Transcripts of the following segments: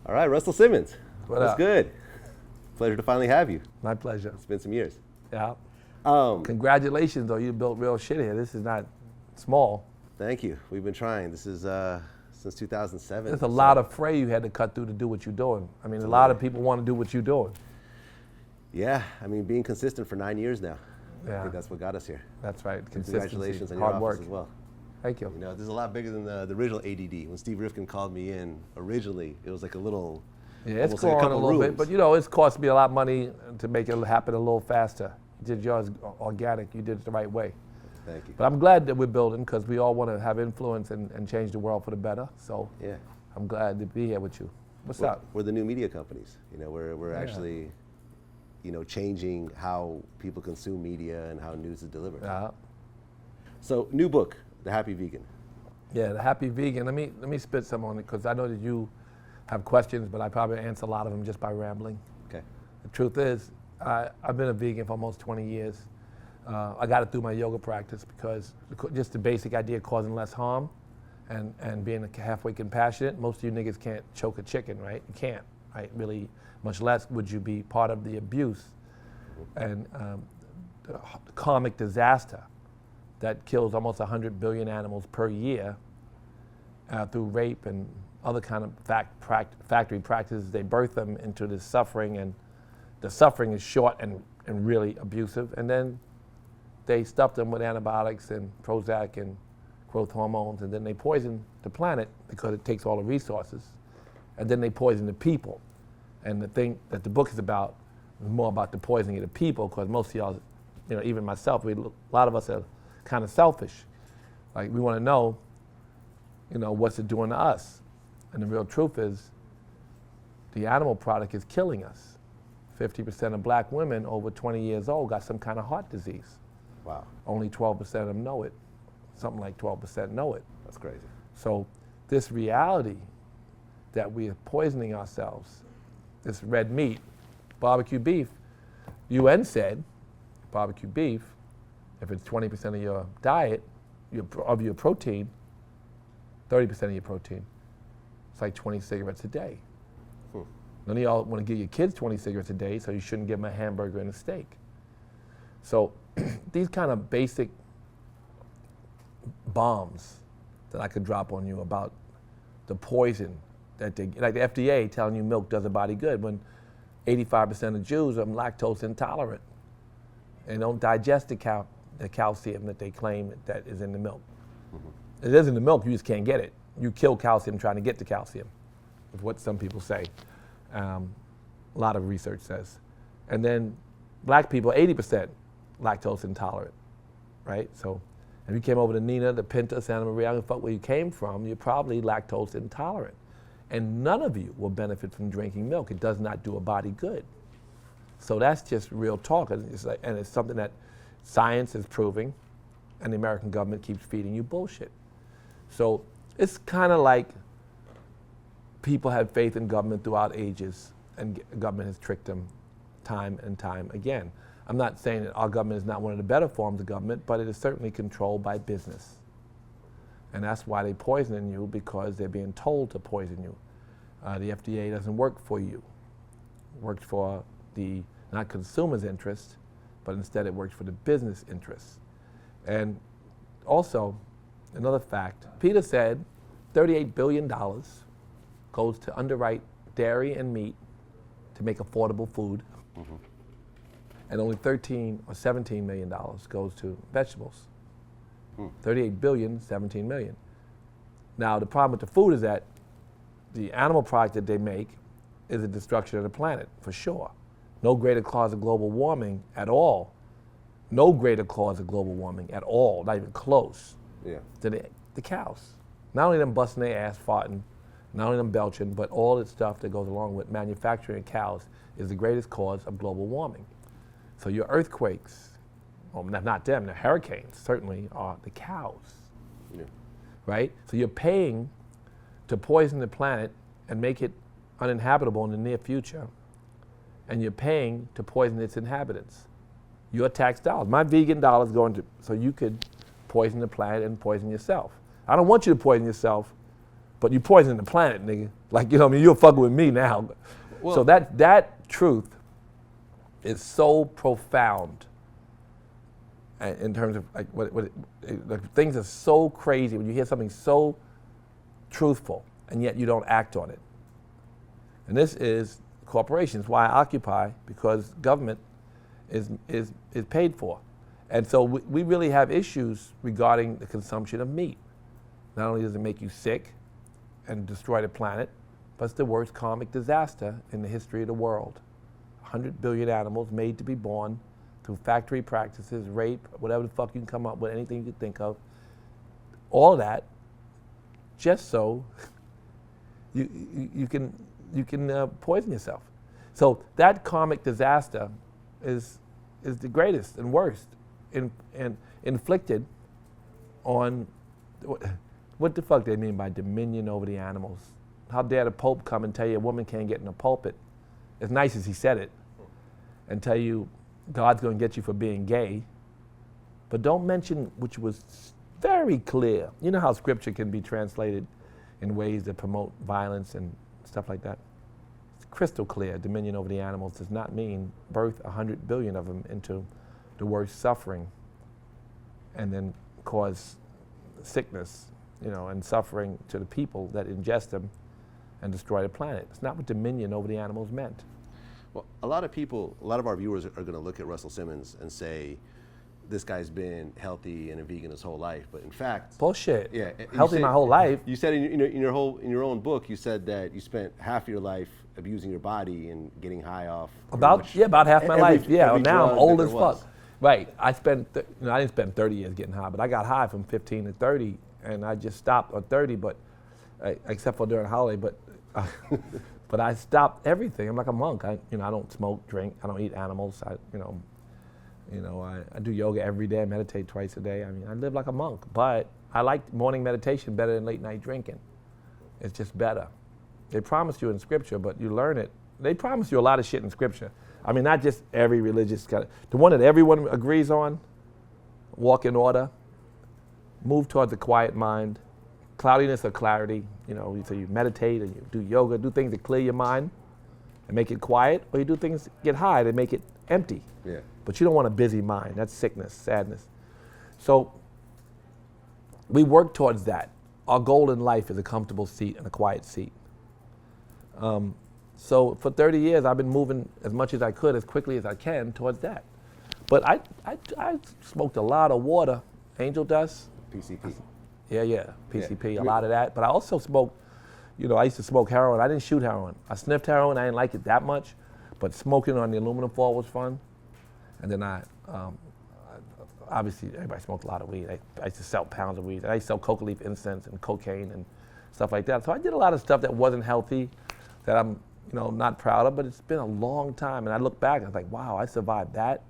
All right, Russell Simmons. What's good? Pleasure to finally have you. My pleasure. It's been some years. Yeah. Congratulations, though. You built real shit here. This is not small. Thank you. We've been trying. This is since 2007. There's a lot of fray you had to cut through to do what you're doing. I mean, a lot of people want to do what you're doing. Yeah, I mean, being consistent for 9 years now. Yeah. I think that's what got us here. That's right. Consistency. Congratulations on your hard office work as well. Thank you. You know, this is a lot bigger than the original ADD. When Steve Rifkin called me in originally, it was like a little. Yeah, it's growing a little bit, but you know, it's cost me a lot of money to make it happen a little faster. You did yours organic. You did it the right way. Thank you. But I'm glad that we're building because we all want to have influence and change the world for the better. So yeah, I'm glad to be here with you. What's up? We're the new media companies. You know, we're actually, you know, changing how people consume media and how news is delivered. So, new book, The Happy Vegan. Yeah, The Happy Vegan. Let me spit some on it because I know that you have questions, but I probably answer a lot of them just by rambling. Okay. The truth is, I've been a vegan for almost 20 years. I got it through my yoga practice because just the basic idea of causing less harm and being halfway compassionate. Most of you niggas can't choke a chicken, right? You can't, right? Really, much less would you be part of the abuse and the karmic disaster that kills almost 100 billion animals per year through rape and other kind of factory practices. They birth them into this suffering, and the suffering is short and really abusive. And then they stuff them with antibiotics and Prozac and growth hormones, and then they poison the planet because it takes all the resources. And then they poison the people. And the thing that the book is about is more about the poisoning of the people, because most of y'all, you know, even myself, a lot of us are kind of selfish. Like, we want to know, you know, what's it doing to us? And the real truth is, the animal product is killing us. 50% of black women over 20 years old got some kind of heart disease. Wow. Only 12% of them know it. Something like 12% know it. That's crazy. So this reality that we are poisoning ourselves, this red meat, barbecue beef, UN said barbecue beef, if it's 20% of your diet, of your protein, 30% of your protein, it's like 20 cigarettes a day. None of y'all want to give your kids 20 cigarettes a day, so you shouldn't give them a hamburger and a steak. So these kind of basic bombs that I could drop on you about the poison that they, like the FDA telling you milk does a body good, when 85% of Jews are lactose intolerant and don't digest the calcium that they claim that is in the milk. It is in the milk, you just can't get it. You kill calcium trying to get the calcium, is what some people say. A lot of research says. And then black people, 80% lactose intolerant, right? So if you came over to Nina, the Pinta, Santa Maria, I don't fuck where you came from, you're probably lactose intolerant. And none of you will benefit from drinking milk. It does not do a body good. So that's just real talk. And it's something that science is proving, and the American government keeps feeding you bullshit. So it's kind of like people had faith in government throughout ages, and government has tricked them time and time again. I'm not saying that our government is not one of the better forms of government, but it is certainly controlled by business. And that's why they're poisoning you, because they're being told to poison you. The FDA doesn't work for you. It works for the, not consumer's interest, but instead it works for the business interests. And also, another fact, Peter said $38 billion goes to underwrite dairy and meat to make affordable food. And only 13 or $17 million goes to vegetables. 38 billion, 17 million. Now, the problem with the food is that the animal product that they make is a destruction of the planet, for sure. No greater cause of global warming at all. No greater cause of global warming at all, not even close, to the cows. Not only them busting their ass, farting, not only them belching, but all the stuff that goes along with manufacturing cows is the greatest cause of global warming. So your earthquakes, well, not them, the hurricanes certainly are the cows, right? So you're paying to poison the planet and make it uninhabitable in the near future, and you're paying to poison its inhabitants. Your tax dollars, my vegan dollars going to, so you could poison the planet and poison yourself. I don't want you to poison yourself but you poison the planet, nigga. Like, you know what I mean? You're fucking with me now. Well, so that truth is so profound in terms of like like things are so crazy when you hear something so truthful and yet you don't act on it. And this is corporations, why I occupy, because government is paid for. And so we really have issues regarding the consumption of meat. Not only does it make you sick and destroy the planet, but it's the worst karmic disaster in the history of the world. 100 billion animals made to be born through factory practices, rape, whatever the fuck you can come up with, anything you can think of. All of that, just so you can poison yourself. So that karmic disaster is the greatest and worst, and inflicted on, what the fuck they mean by dominion over the animals? How dare the Pope come and tell you a woman can't get in the pulpit, as nice as he said it, and tell you God's going to get you for being gay, but don't mention, which was very clear. You know how scripture can be translated in ways that promote violence and stuff like that? It's crystal clear. Dominion over the animals does not mean birth 100 billion of them into the worst suffering and then cause sickness, you know, and suffering to the people that ingest them and destroy the planet. It's not what dominion over the animals meant. Well, a lot of our viewers are going to look at Russell Simmons and say, this guy's been healthy and a vegan his whole life, but in fact, bullshit. Yeah, healthy my whole life. You said in your own book, you said that you spent half your life abusing your body and getting high off. About half my life. Yeah, now I'm old as fuck. Right. I didn't spend 30 years getting high, but I got high from 15 to 30, and I just stopped at 30, but except for during the holiday, but. But I stopped everything. I'm like a monk. I don't smoke, drink. I don't eat animals. I do yoga every day. I meditate twice a day. I mean, I live like a monk. But I like morning meditation better than late night drinking. It's just better. They promise you in scripture, but you learn it. They promise you a lot of shit in scripture. I mean, not just every religious kind of. The one that everyone agrees on: walk in order, move towards a quiet mind, cloudiness or clarity. You know, so you meditate and you do yoga, do things that clear your mind and make it quiet, or you do things that get high to make it empty. Yeah. But you don't want a busy mind. That's sickness, sadness. So we work towards that. Our goal in life is a comfortable seat and a quiet seat. So for 30 years, I've been moving as much as I could, as quickly as I can towards that. But I smoked a lot of water, angel dust. PCP. Yeah, PCP, a lot of that. But I also smoked, I used to smoke heroin. I didn't shoot heroin. I sniffed heroin. I didn't like it that much. But smoking on the aluminum foil was fun. And then obviously, everybody smoked a lot of weed. I used to sell pounds of weed. I used to sell coca leaf incense and cocaine and stuff like that. So I did a lot of stuff that wasn't healthy, that I'm, not proud of. But it's been a long time. And I look back and I was like, wow, I survived that.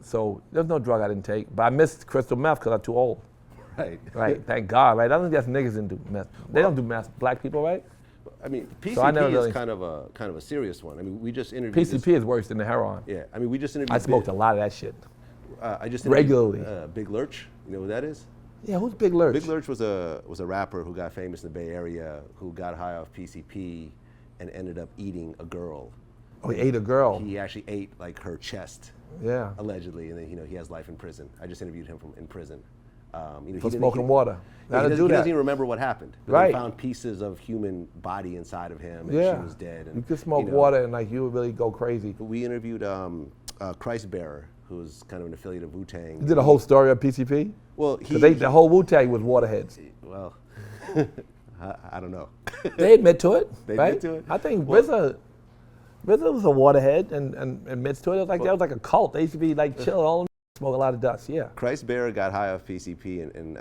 So there's no drug I didn't take. But I missed crystal meth because I'm too old. Right. Thank God. Right. I don't think that's niggas that do meth. They don't do meth. Black people, right? I mean, PCP is kind of a serious one. I mean, we just interviewed. PCP is worse than the heroin. Yeah. I mean, we just interviewed. I smoked a lot of that shit. I just regularly. Big Lurch. You know who that is? Yeah. Who's Big Lurch? Big Lurch was a rapper who got famous in the Bay Area, who got high off PCP, and ended up eating a girl. Oh, he ate a girl. He actually ate like her chest. Yeah. Allegedly, and then he has life in prison. I just interviewed him in prison. For smoking water. He doesn't even remember what happened. But right. They found pieces of human body inside of him, and she was dead. And, you could smoke water and you would really go crazy. We interviewed Christ Bearer, who's kind of an affiliate of Wu-Tang. You did a whole story of PCP? Well, the whole Wu-Tang was waterheads. Well, I don't know. They admit to it. They right? admit to it. I think RZA was a waterhead and admits to it. It was like that was like a cult. They used to be like chill all. Smoke a lot of dust, yeah. Christ Bearer got high off PCP and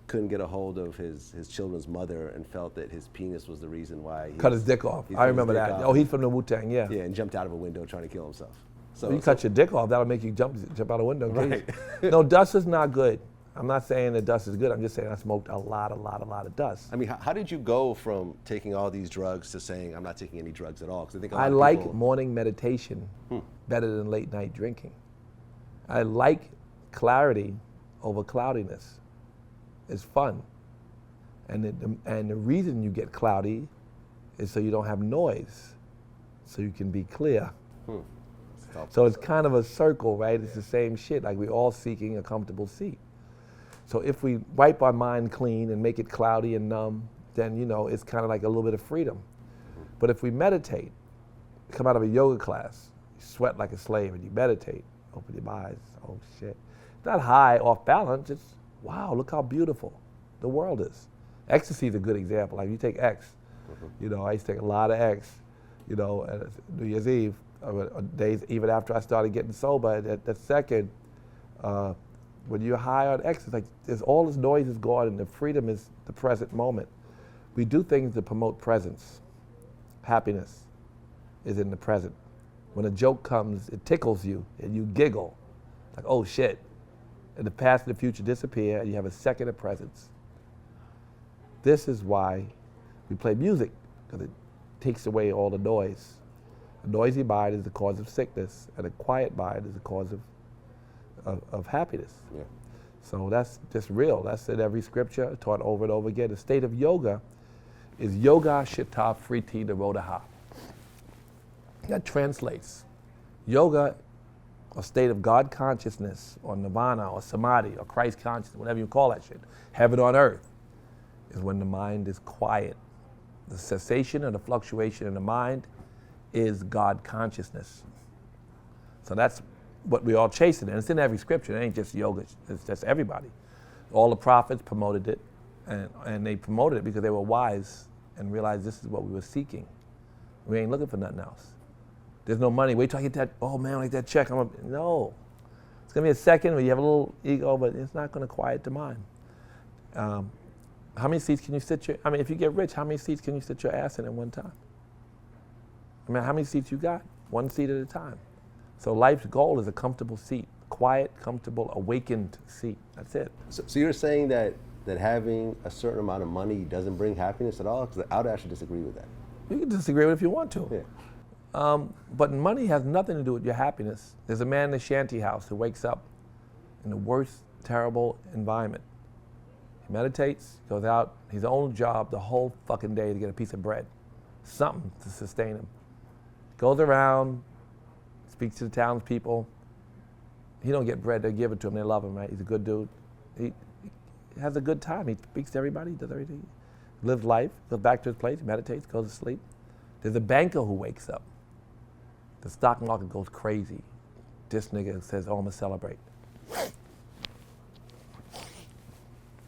couldn't get a hold of his children's mother and felt that his penis was the reason why he cut his dick off. I remember that. Oh, he's from the Wu-Tang, yeah. Yeah, and jumped out of a window trying to kill himself. So you cut your dick off, that'll make you jump out a window. Right. No, dust is not good. I'm not saying that dust is good. I'm just saying I smoked a lot of dust. I mean, how did you go from taking all these drugs to saying I'm not taking any drugs at all? Because I think I like morning meditation better than late night drinking. I like clarity over cloudiness. It's fun. And the reason you get cloudy is so you don't have noise, so you can be clear. So it's kind of a circle, right? It's the same shit, like we're all seeking a comfortable seat. So if we wipe our mind clean and make it cloudy and numb, then it's kind of like a little bit of freedom. But if we meditate, come out of a yoga class, you sweat like a slave and you meditate, open your eyes, oh shit. It's not high, off balance, it's wow, look how beautiful the world is. Ecstasy is a good example. Like you take X, I used to take a lot of X, at New Year's Eve, days even after I started getting sober. That second, when you're high on X, it's like there's all this noise is gone and the freedom is the present moment. We do things to promote presence. Happiness is in the present. When a joke comes, it tickles you and you giggle. Like, oh shit. And the past and the future disappear and you have a second of presence. This is why we play music, because it takes away all the noise. A noisy mind is the cause of sickness, and a quiet mind is the cause of happiness. Yeah. So that's just real. That's in every scripture, taught over and over again. The state of yoga is yoga chitta vritti nirodha. That translates yoga, a state of God consciousness, or nirvana, or samadhi, or Christ consciousness, whatever you call that shit, heaven on earth, is when the mind is quiet. The cessation and the fluctuation in the mind is God consciousness. So that's what we all chasing, and it's in every scripture. It ain't just yoga, it's just everybody. All the prophets promoted it, and they promoted it because they were wise and realized this is what we were seeking. We ain't looking for nothing else. There's no money. Wait till I get that, oh man, I get that check. No. It's gonna be a second where you have a little ego, but it's not gonna quiet the mind. How many seats can you sit if you get rich, how many seats can you sit your ass in at one time? How many seats you got? One seat at a time. So life's goal is a comfortable seat, quiet, comfortable, awakened seat. That's it. So you're saying that having a certain amount of money doesn't bring happiness at all? Because I would actually disagree with that. You can disagree with it if you want to. Yeah. But money has nothing to do with your happiness. There's a man in a shanty house who wakes up in the worst, terrible environment. He meditates, goes out, his own job the whole fucking day to get a piece of bread, something to sustain him. Goes around, speaks to the townspeople. He don't get bread, they give it to him, they love him, right? He's a good dude. He has a good time, he speaks to everybody, does everything. Lives life, goes back to his place, meditates, goes to sleep. There's a banker who wakes up. The stock market goes crazy. This nigga says, oh, I'm gonna celebrate.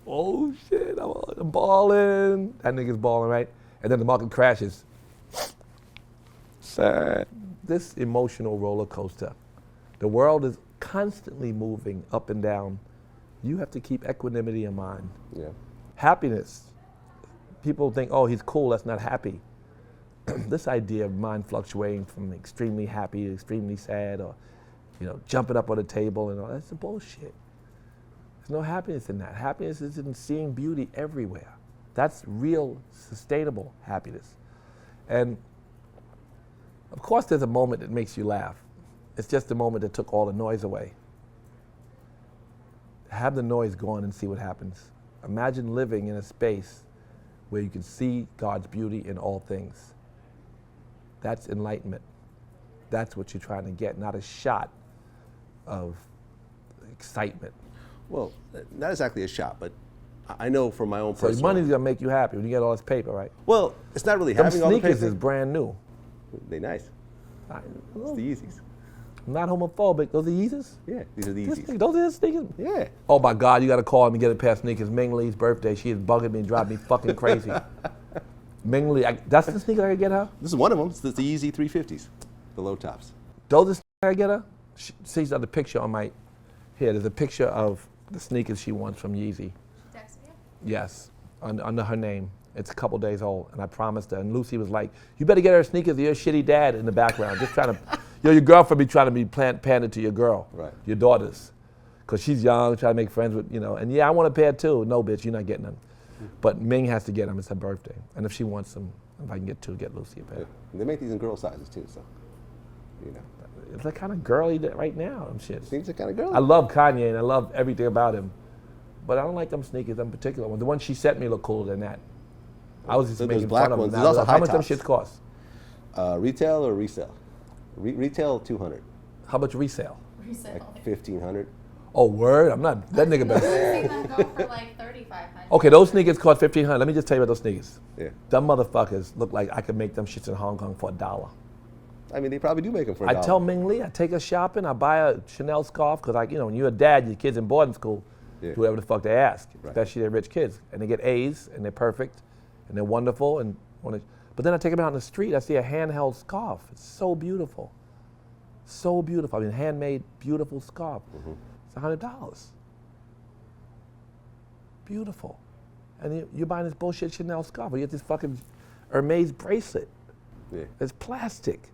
Oh shit, I'm balling. That nigga's balling, right? And then the market crashes. Sad. This emotional roller coaster. The world is constantly moving up and down. You have to keep equanimity in mind. Yeah. Happiness. People think, oh, he's cool, that's not happy. This idea of mind fluctuating from extremely happy to extremely sad, or jumping up on the table and all, that's the bullshit. There's no happiness in that. Happiness is in seeing beauty everywhere. That's real, sustainable happiness. And of course there's a moment that makes you laugh. It's just the moment that took all the noise away. Have the noise gone and see what happens. Imagine living in a space where you can see God's beauty in all things. That's enlightenment. That's what you're trying to get, not a shot of excitement. Well, not exactly a shot, but I know from my own personal... So money's gonna make you happy when you get all this paper, right? Well, it's not really having all the paper. Sneakers is brand new. They nice. It's the Yeezys. I'm not homophobic. Those are Yeezys? Yeah, these are the Yeezys. Those are the sneakers? Yeah. Oh my God, you gotta call him and get a pair of sneakers. Ming Lee's birthday, she is bugging me and driving me fucking crazy. Ming Lee, that's the sneaker I could get her? This is one of them. It's the Yeezy 350s, the low tops. Those are the sneakers I get her? She's got the picture on my, here, there's a picture of the sneakers she wants from Yeezy. Text me? Yes, under her name. It's a couple days old, and I promised her. And Lucy was like, you better get her sneakers, you're a shitty dad in the background. Just trying to, your girlfriend be trying to be panded to your girl, right. Your daughters. Because she's young, trying to make friends with, and yeah, I want a pair too. No, bitch, you're not getting them. But Ming has to get them, it's her birthday. And if she wants them, if I can get two, get Lucy a pair. Yeah. They make these in girl sizes too, so, It's like kind of girly right now and shit. Things are kind of girly. I love Kanye and I love everything about him. But I don't like them sneakers in particular. The one she sent me look cooler than that. I was just Those making black fun of ones. them. There's also How high much them tops. shits cost? Retail or resale? Retail 200. How much resale? Like 1,500. Oh, word? I'm not, that nigga better. I've seen them go for like 3,500. Okay, those sneakers cost 1,500. Let me just tell you about those sneakers. Yeah. Them motherfuckers look like I could make them shits in Hong Kong for $1. I mean, they probably do make them for I $1. tell Ming Lee, I take her shopping, I buy a Chanel scarf, because when you're a dad, your kids in boarding school, Yeah. do whatever the fuck they ask, Right. especially they're rich kids. And they get A's, and they're perfect, and they're wonderful. But then I take them out in the street, I see a handheld scarf. It's so beautiful. So beautiful. I mean, handmade, beautiful scarf. Mm-hmm. It's $100. Beautiful. And you're buying this bullshit Chanel scarf, or you get this fucking Hermes bracelet. Yeah. It's plastic.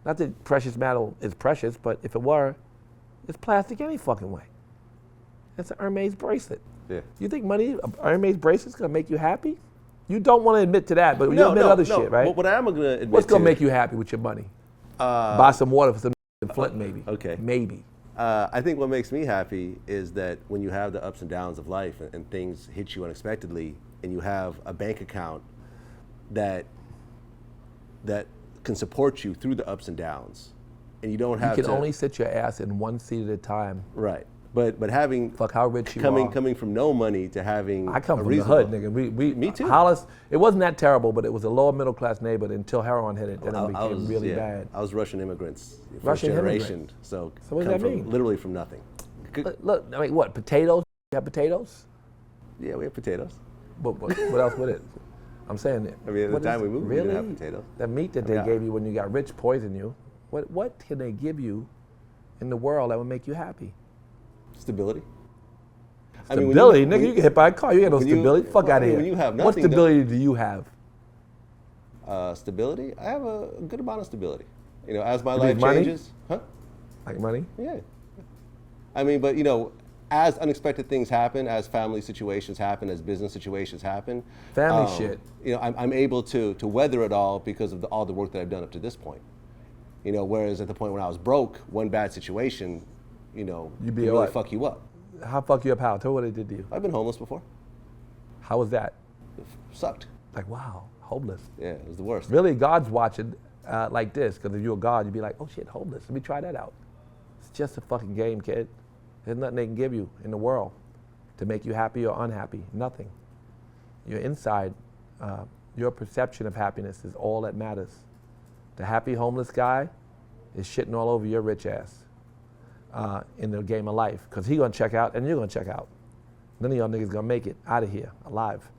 Not that precious metal is precious, but if it were, it's plastic any fucking way. It's an Hermes bracelet. Yeah. You think a Hermes bracelet's gonna make you happy? You don't want to admit to that, but you admit other shit, right? What I am going to admit What's gonna to- make you happy with your money? Buy some water for some in Flint, maybe. Okay. Maybe. I think what makes me happy is that when you have the ups and downs of life and things hit you unexpectedly, and you have a bank account that can support you through the ups and downs, and you don't have You can to only sit your ass in one seat at a time. right. But having Fuck how rich you coming are. coming from no money to having I come a from the reasonable- hood, nigga. Me too. Hollis, it wasn't that terrible, but it was a lower middle class neighborhood until heroin hit it. Then it became really bad. I was Russian immigrants, first Russian generation. immigrant. So what does come that from mean? literally from nothing. Look, I mean, what, potatoes? You have potatoes? Yeah, we have potatoes. What else with it? I'm saying that. I mean, at the what time is- we moved, we really? didn't have potatoes. The meat that they Yeah. gave you when you got rich poisoned you. What can they give you in the world that would make you happy? Stability. Stability, nigga, you get hit by a car, you ain't no when you- stability. Fuck well, out of I mean, here. when you have What nothing, stability do you have? Stability. I have a good amount of stability. You know, as my You life mean money? changes, huh? Like money? Yeah. I mean, but as unexpected things happen, as family situations happen, as business situations happen, Family shit. I'm able to weather it all because of all the work that I've done up to this point. Whereas at the point when I was broke, one bad situation, You'd be can really what? fuck you up. How fuck you up how? Tell me what it did to you. I've been homeless before. How was that? It sucked. Like, wow, homeless. Yeah, it was the worst. Really, God's watching like this, because if you're a God, you'd be like, oh shit, homeless. Let me try that out. It's just a fucking game, kid. There's nothing they can give you in the world to make you happy or unhappy. Nothing. Your inside, your perception of happiness is all that matters. The happy homeless guy is shitting all over your rich ass in the game of life, because he gonna check out and you're gonna check out. None of y'all niggas gonna make it out of here alive.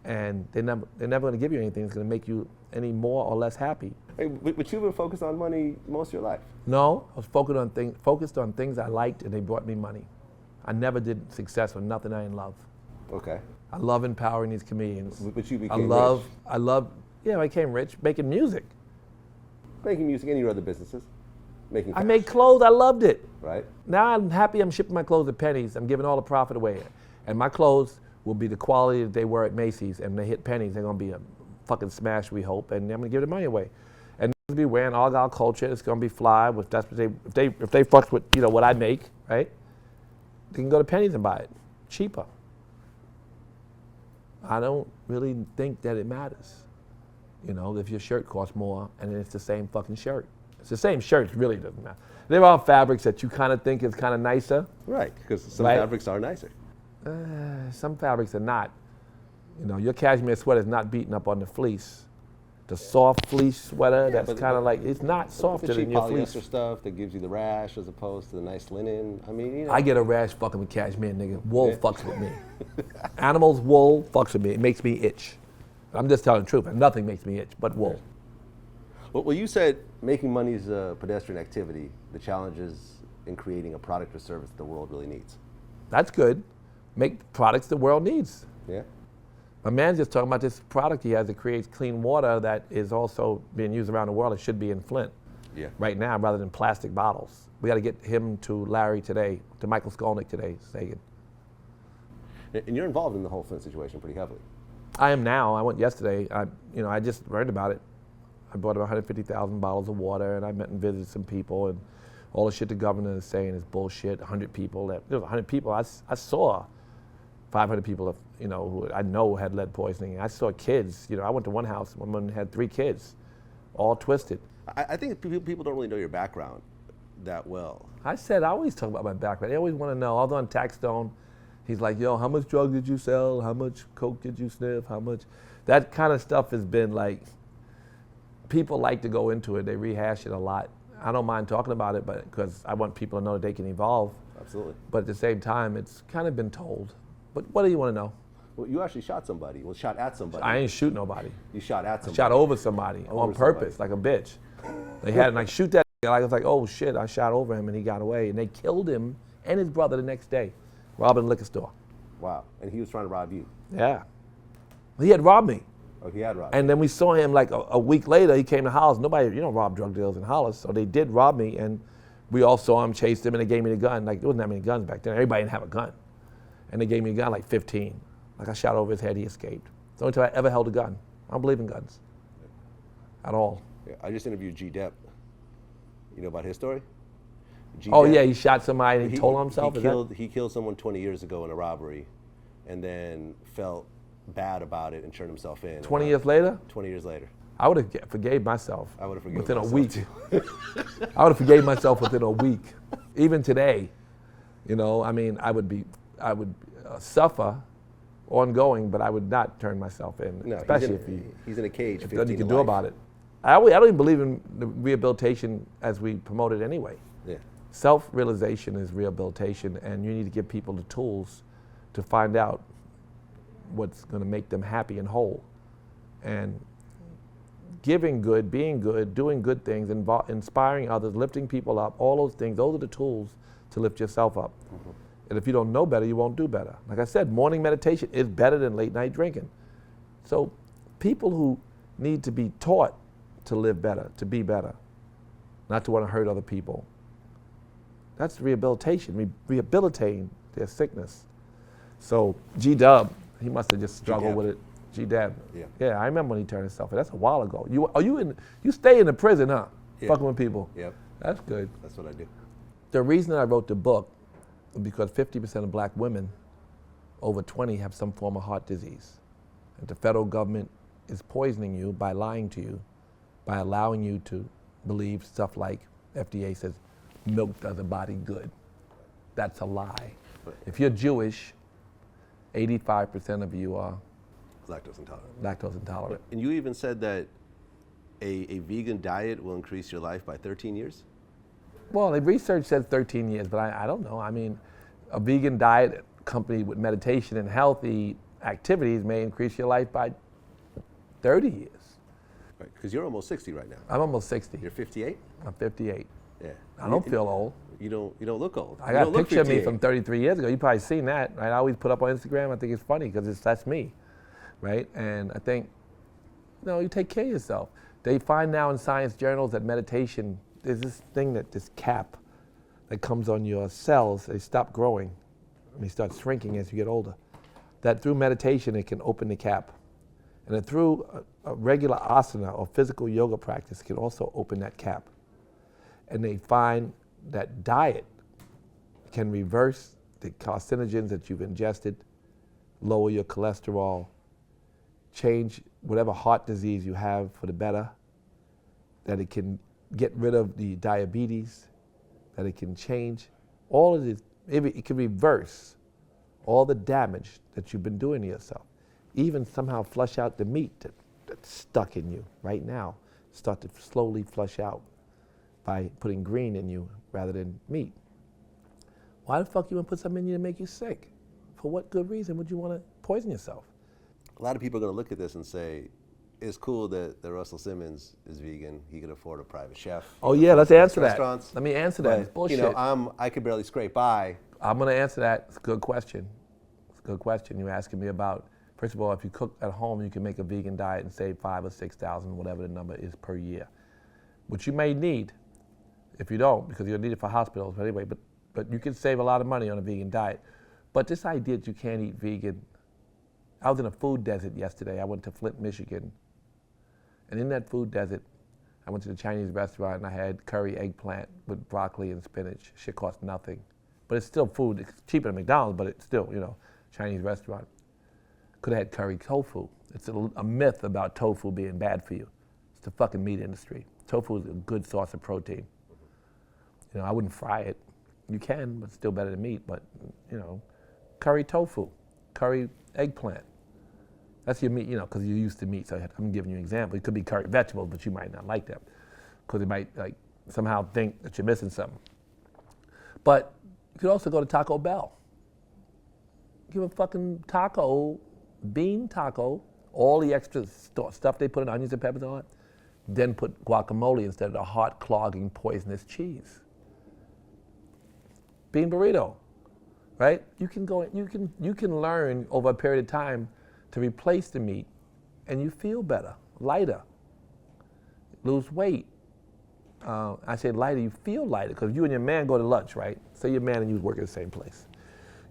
And they're never gonna give you anything that's gonna make you any more or less happy. Hey, but you've been focused on money most of your life. No, I was focused on things I liked, and they brought me money. I never did success with nothing I didn't love. Okay. I love empowering these comedians. But you I became love, rich. I became rich making music. Making music and your other businesses. Making I cash, made clothes, I loved it. right? Now I'm happy I'm shipping my clothes at Penny's. I'm giving all the profit away. And my clothes will be the quality that they were at Macy's, and they hit Penny's, they're gonna be a fucking smash, we hope, and I'm gonna give the money away. And they'll be wearing all culture, it's gonna be fly, if that's what if they fuck with what I make, right? They can go to Penny's and buy it. Cheaper. I don't really think that it matters. If your shirt costs more and it's the same fucking shirt. It's the same shirt, it really doesn't matter. There are fabrics that you kind of think is kind of nicer. Right, because some Right. fabrics are nicer. Some fabrics are not. Your cashmere sweater is not beaten up on the fleece. The soft fleece sweater, that's but- kind of like, it's not The softer cheap than your polyester fleece. stuff that gives you the rash as opposed to the nice linen. I mean, I get a rash fucking with cashmere, nigga. Wool Yeah. fucks with me. Animals, wool fucks with me. It makes me itch. I'm just telling the truth. Nothing makes me itch but wool. Well, you said making money is a pedestrian activity. The challenge is in creating a product or service that the world really needs. That's good. Make products the world needs. Yeah? My man's just talking about this product he has that creates clean water that is also being used around the world. It should be in Flint Yeah. right now rather than plastic bottles. We got to get him to Larry today, to Michael Skolnick today, Sagan. And you're involved in the whole Flint situation pretty heavily. I am now. I went yesterday. I just learned about it. I bought about 150,000 bottles of water, and I met and visited some people, and all the shit the governor is saying is bullshit. 100 people. There was 100 people. I saw 500 people, who I know had lead poisoning. I saw kids. I went to one house. One woman had 3 kids, all twisted. I think people don't really know your background that well. I always talk about my background. They always want to know. Although on Tax Stone, he's like, yo, how much drug did you sell? How much coke did you sniff? How much? That kind of stuff has been like, people like to go into it. They rehash it a lot. I don't mind talking about it, but because I want people to know that they can evolve. Absolutely. But at the same time, it's kind of been told. But what do you want to know? Well, you actually shot somebody. Well, shot at somebody. I ain't shoot nobody. You shot at somebody. I shot over somebody on purpose, like a bitch. They had like shoot that. I was like, oh shit! I shot over him and he got away, and they killed him and his brother the next day, robbing a liquor store. Wow! And he was trying to rob you. Yeah. He had robbed me. Oh, he had robbed. And then we saw him like a week later. He came to Hollis. Nobody, you don't rob drug dealers in Hollis, so they did rob me, and we all saw him, chased him, and they gave me the gun. Like there wasn't that many guns back then. Everybody didn't have a gun, and they gave me a gun like 15. Like I shot over his head, he escaped. It's the only time I ever held a gun. I don't believe in guns at all. Yeah, I just interviewed G. Depp. You know about his story? Oh yeah, he shot somebody and he told on himself? He killed someone 20 years ago in a robbery and then felt bad about it and turned himself in. 20 years later? 20 years later. I would have forgave myself. I would have forgiven within myself a week. Too. I would have forgave myself within a week. Even today, I would suffer ongoing, but I would not turn myself in, no, especially he's in a cage. If nothing you can do about it. I don't even believe in the rehabilitation as we promote it anyway. Yeah. Self-realization is rehabilitation, and you need to give people the tools to find out what's going to make them happy and whole. And giving good, being good, doing good things, inspiring others, lifting people up, all those things, those are the tools to lift yourself up. Mm-hmm. And if you don't know better, you won't do better. Like I said, morning meditation is better than late night drinking. So people who need to be taught to live better, to be better, not to want to hurt other people, that's rehabilitation, rehabilitating their sickness. So G-Dub, he must have just struggled with it. G-Dub. Yeah. Yeah, I remember when he turned himself in. That's a while ago. You stay in the prison, huh? Yeah. Fucking with people. Yep. That's good. That's what I do. The reason I wrote the book was because 50% of black women over 20 have some form of heart disease. And the federal government is poisoning you by lying to you, by allowing you to believe stuff like FDA says milk does a body good. That's a lie. If you're Jewish, 85% of you are lactose intolerant. And you even said that a vegan diet will increase your life by 13 years? Well, the research says 13 years, but I don't know. I mean, a vegan diet accompanied with meditation and healthy activities may increase your life by 30 years. Right, because you're almost 60 right now. I'm almost 60. You're 58? I'm 58. Yeah. I don't feel old. You don't look old. I got a picture of me from 33 years ago. You've probably seen that, right? I always put up on Instagram. I think it's funny because that's me, right? And I think, you take care of yourself. They find now in science journals that meditation, there's this cap that comes on your cells. They stop growing and they start shrinking as you get older. That through meditation, it can open the cap. And then through a regular asana or physical yoga practice can also open that cap. And they find that diet can reverse the carcinogens that you've ingested, lower your cholesterol, change whatever heart disease you have for the better, that it can get rid of the diabetes, that it can change all of this. It can reverse all the damage that you've been doing to yourself. Even somehow flush out the meat that's stuck in you right now. Start to slowly flush out by putting green in you rather than meat. Why the fuck you want to put something in you to make you sick? For what good reason would you want to poison yourself? A lot of people are going to look at this and say, it's cool that Russell Simmons is vegan. He can afford a private chef. Oh yeah, let's answer that. Let me answer that. It's bullshit. I could barely scrape by. I'm going to answer that. It's a good question. It's a good question you're asking me about. First of all, if you cook at home, you can make a vegan diet and save $5,000 or $6,000, whatever the number is per year, which you may need. If you don't, because you'll need it for hospitals. But anyway, but you can save a lot of money on a vegan diet. But this idea that you can't eat vegan, I was in a food desert yesterday. I went to Flint, Michigan. And in that food desert, I went to the Chinese restaurant and I had curry eggplant with broccoli and spinach. Shit cost nothing. But it's still food. It's cheaper than McDonald's, but it's still, Chinese restaurant. Could have had curry tofu. It's a myth about tofu being bad for you. It's the fucking meat industry. Tofu is a good source of protein. You know, I wouldn't fry it. You can, but it's still better than meat. But, you know, curry tofu, curry eggplant. That's your meat, you know, because you're used to meat. So I'm giving you an example. It could be curry vegetables, but you might not like them because they might like somehow think that you're missing something. But you could also go to Taco Bell. Give a fucking taco, bean taco, all the extra stuff they put in onions and peppers on it, then put guacamole instead of the heart clogging poisonous cheese. Bean burrito, right? You can learn over a period of time to replace the meat, and you feel better, lighter, lose weight. I say lighter, you feel lighter, because you and your man go to lunch, right? Say your man and you work at the same place.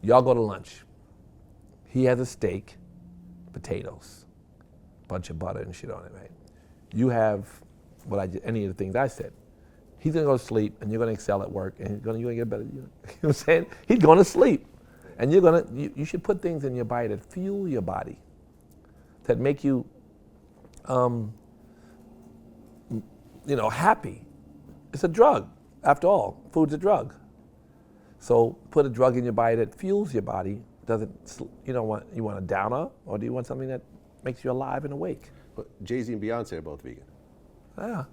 Y'all go to lunch. He has a steak, potatoes, bunch of butter and shit on it, right? You have any of the things I said. He's gonna go to sleep, and you're gonna excel at work, and you're gonna get better. You know what I'm saying? He's going to sleep, and you should put things in your body that fuel your body, that make you, happy. It's a drug, after all. Food's a drug. So put a drug in your body that fuels your body. You want a downer, or do you want something that makes you alive and awake? But Jay-Z and Beyonce are both vegan. Yeah.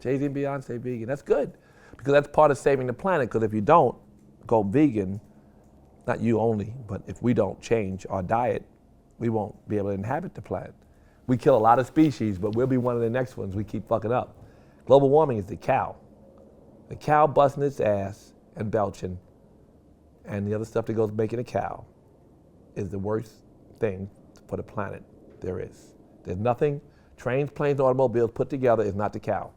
Jay-Z and Beyonce vegan. That's good, because that's part of saving the planet. Because if you don't go vegan, not you only, but if we don't change our diet, we won't be able to inhabit the planet. We kill a lot of species, but we'll be one of the next ones. We keep fucking up. Global warming is the cow. The cow busting its ass and belching, and the other stuff that goes making a cow is the worst thing for the planet there is. There's nothing, trains, planes, automobiles put together is not the cow.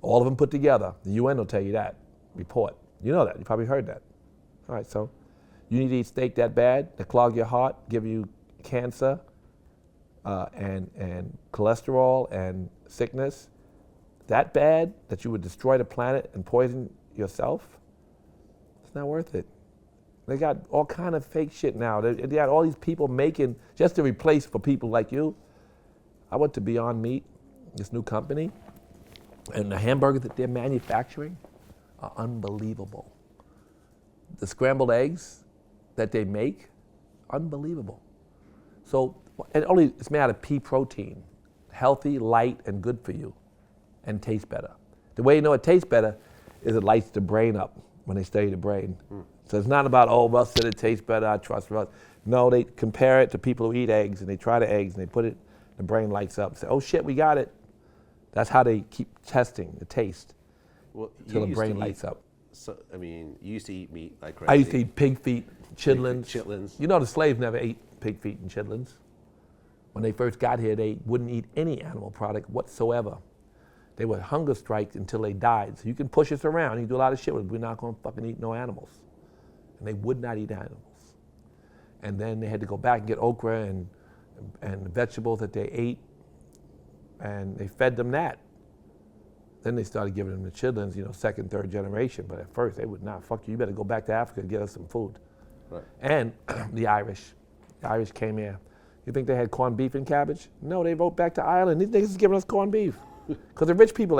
All of them put together, the UN will tell you that, report. You know that, you probably heard that. All right, so you need to eat steak that bad to clog your heart, give you cancer, and cholesterol and sickness, that bad that you would destroy the planet and poison yourself? It's not worth it. They got all kind of fake shit now. They got all these people making, just to replace for people like you. I went to Beyond Meat, this new company, and the hamburgers that they're manufacturing are unbelievable. The scrambled eggs that they make, unbelievable. So, it's made out of pea protein, healthy, light, and good for you, and tastes better. The way you know it tastes better is it lights the brain up when they study the brain. So it's not about, Russ said it tastes better, I trust Russ. No, they compare it to people who eat eggs, and they try the eggs, and they put it, the brain lights up, say, oh shit, we got it. That's how they keep testing the taste, till the brain lights up. So, I mean, you used to eat meat like crazy. I used to eat pig feet, chitlins. Chitlins. You know the slaves never ate pig feet and chitlins. When they first got here, they wouldn't eat any animal product whatsoever. They would hunger strike until they died. So you can push us around, you can do a lot of shit with it, we're not gonna fucking eat no animals. And they would not eat animals. And then they had to go back and get okra and vegetables that they ate, and they fed them that. Then they started giving them the chitlins, second, third generation. But at first they would not, fuck you better go back to Africa and get us some food. Right. And the Irish came here. You think they had corned beef and cabbage? No, they wrote back to Ireland. These niggas is giving us corned beef. Because the rich people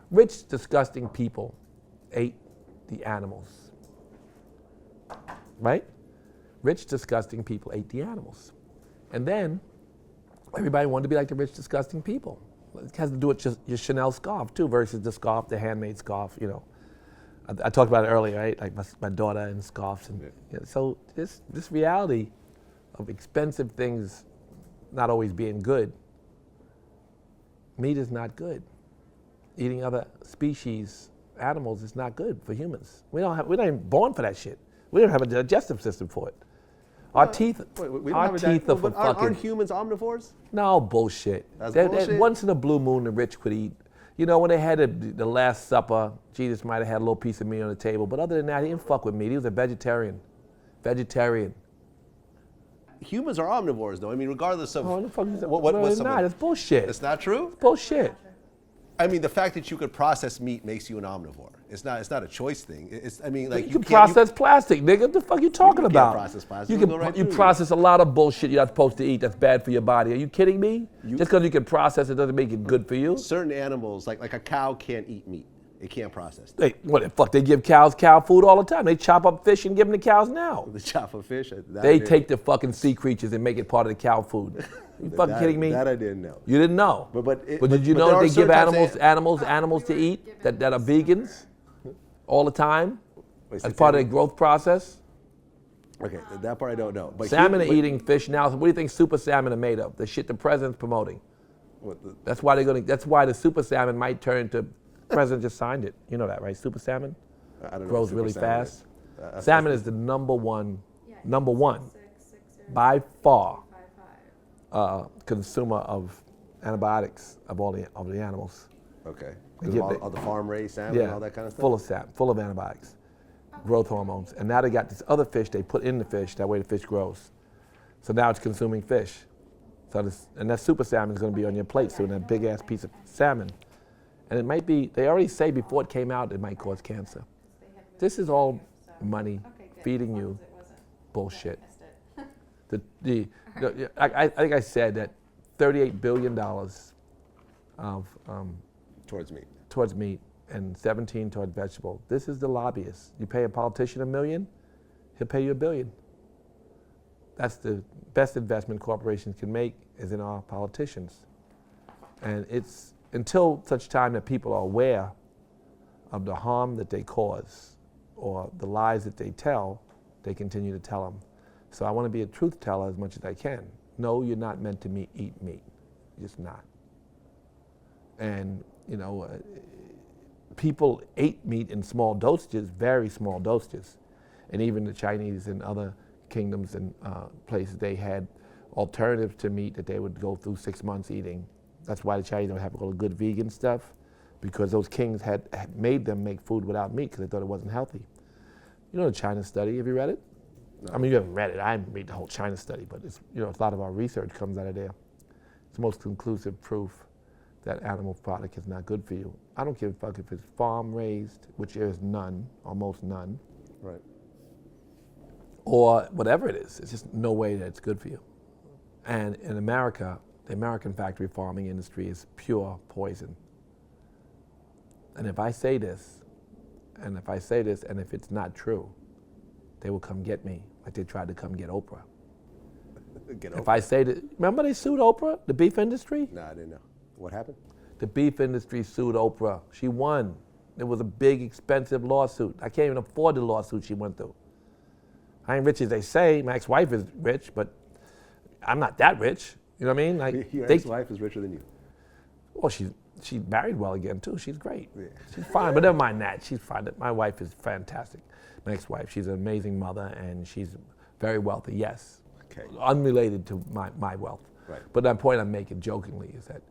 rich, disgusting people ate the animals. Right? Rich, disgusting people ate the animals. And then everybody wanted to be like the rich, disgusting people. It has to do with your Chanel scarf too, versus the scarf, the handmade scarf, I talked about it earlier, right? Like my daughter and scarves. And, so this reality of expensive things not always being good, meat is not good. Eating other species, animals, is not good for humans. We're not even born for that shit. We don't have a digestive system for it. Our teeth, are for fucking. Aren't humans omnivores? No, bullshit. That's bullshit. Once in a blue moon, the rich could eat. When they had the Last Supper, Jesus might have had a little piece of meat on the table, but other than that, he didn't fuck with meat. He was a vegetarian. Humans are omnivores, though. I mean, regardless of what's it's not. It's bullshit. It's not true? It's bullshit. I mean, the fact that you could process meat makes you an omnivore. It's not a choice thing. I mean, like you can process plastic, nigga. What the fuck you talking about? Process plastic. You process a lot of bullshit you're not supposed to eat that's bad for your body. Are you kidding me? Just because you can process it doesn't make it good for you. Certain animals, like a cow, can't eat meat. It can't process. What the fuck? They give cows cow food all the time. They chop up fish and give them to cows now. They chop up fish? They take the fucking sea creatures and make it part of the cow food. You fucking kidding me? That I didn't know. You didn't know? But did you know they give animals to eat that are vegans all the time as part of their growth process? Okay, that part I don't know. But salmon are eating fish now. So what do you think super salmon are made of? The shit the president's promoting. That's why the super salmon might turn to. The president just signed it. You know that, right? Super salmon grows really fast. Salmon is the number one by far consumer of antibiotics of all the animals. Okay. All the farm raised salmon and all that kind of stuff? Full of antibiotics, growth hormones. And now they got this other fish they put in the fish, that way the fish grows. So now it's consuming fish. And that super salmon is going to be on your plate soon, that big ass piece of salmon. And it might be, they already say before it came out, it might cause cancer. This is all money feeding you bullshit. I think I said that $38 billion of towards meat and 17 toward vegetable. This is the lobbyists. You pay a politician $1 million, he'll pay you $1 billion. That's the best investment corporations can make is in our politicians. And it's until such time that people are aware of the harm that they cause or the lies that they tell, they continue to tell them. So I want to be a truth teller as much as I can. No, you're not meant to eat meat. You're just not. And, people ate meat in small dosages, very small dosages. And even the Chinese and other kingdoms and places, they had alternatives to meat that they would go through 6 months eating. That's why the Chinese don't have all the good vegan stuff, because those kings had made them make food without meat because they thought it wasn't healthy. You know the China study, have you read it? No. I mean, you haven't read it. I haven't read the whole China study, but it's, a lot of our research comes out of there. It's the most conclusive proof that animal product is not good for you. I don't give a fuck if it's farm raised, which there is none, almost none. Right. Or whatever it is. It's just no way that it's good for you. And in America, the American factory farming industry is pure poison. And if I say this, and if it's not true, they will come get me like they tried to come get Oprah. If I say that, remember they sued Oprah, the beef industry? No, I didn't know. What happened? The beef industry sued Oprah. She won. It was a big, expensive lawsuit. I can't even afford the lawsuit she went through. I ain't rich as they say. My ex-wife is rich, but I'm not that rich. You know what I mean? Like, your ex-wife is richer than you. Well, she's married well again too. She's great. Yeah. She's fine, but never mind that. She's fine. My wife is fantastic. My ex-wife, she's an amazing mother and she's very wealthy. Yes, okay. Unrelated to my wealth. Right. But the point I'm making jokingly is that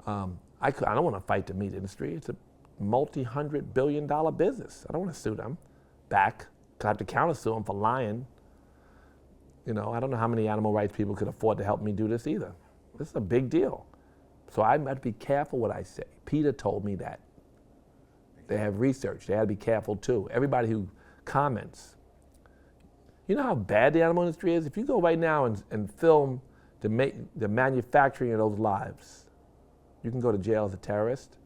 I don't want to fight the meat industry. It's a multi-$100 billion business. I don't want to sue them back. I have to counter-sue them for lying. I don't know how many animal rights people could afford to help me do this either. This is a big deal. So I have to be careful what I say. Peter told me that. They have research. They have to be careful too. Everybody who comments. You know how bad the animal industry is? If you go right now and film the manufacturing of those lives, you can go to jail as a terrorist.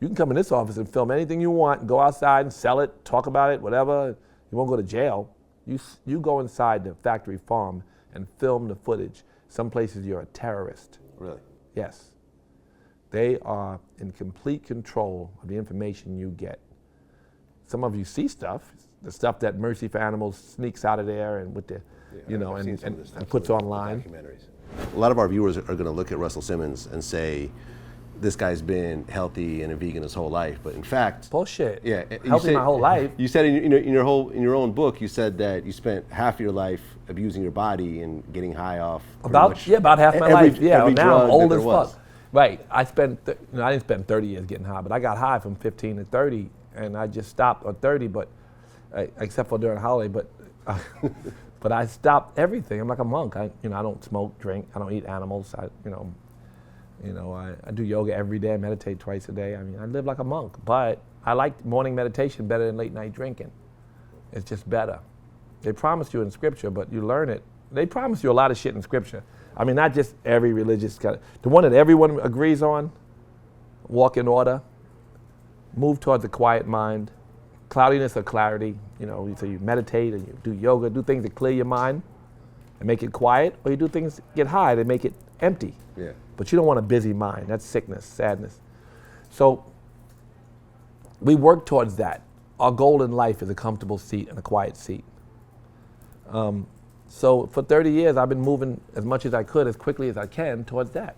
You can come in this office and film anything you want, and go outside and sell it, talk about it, whatever. You won't go to jail. You go inside the factory farm and film the footage. Some places you're a terrorist. Really? Yes. They are in complete control of the information you get. Some of you see stuff, the stuff that Mercy for Animals sneaks out of there and with the, and puts online. A lot of our viewers are going to look at Russell Simmons and say, this guy's been healthy and a vegan his whole life, but in fact, bullshit. Yeah, healthy my whole life. You said in your own book, you said that you spent half your life abusing your body and getting high off. About half my life. Yeah, now I'm old as fuck. Right. I didn't spend 30 years getting high, but I got high from 15 to 30, and I just stopped at 30, but except for during the holiday. But I stopped everything. I'm like a monk. I don't smoke, drink. I don't eat animals. You know, I do yoga every day, I meditate twice a day. I mean, I live like a monk, but I like morning meditation better than late night drinking. It's just better. They promise you in scripture, but you learn it. They promise you a lot of shit in scripture. I mean, not just every religious kind of, the one that everyone agrees on, walk in order, move towards a quiet mind, cloudiness or clarity, you know, so you meditate and you do yoga, do things that clear your mind and make it quiet, or you do things that get high that make it empty. Yeah. But you don't want a busy mind. That's sickness, sadness. So we work towards that. Our goal in life is a comfortable seat and a quiet seat. So for 30 years, I've been moving as much as I could, as quickly as I can towards that.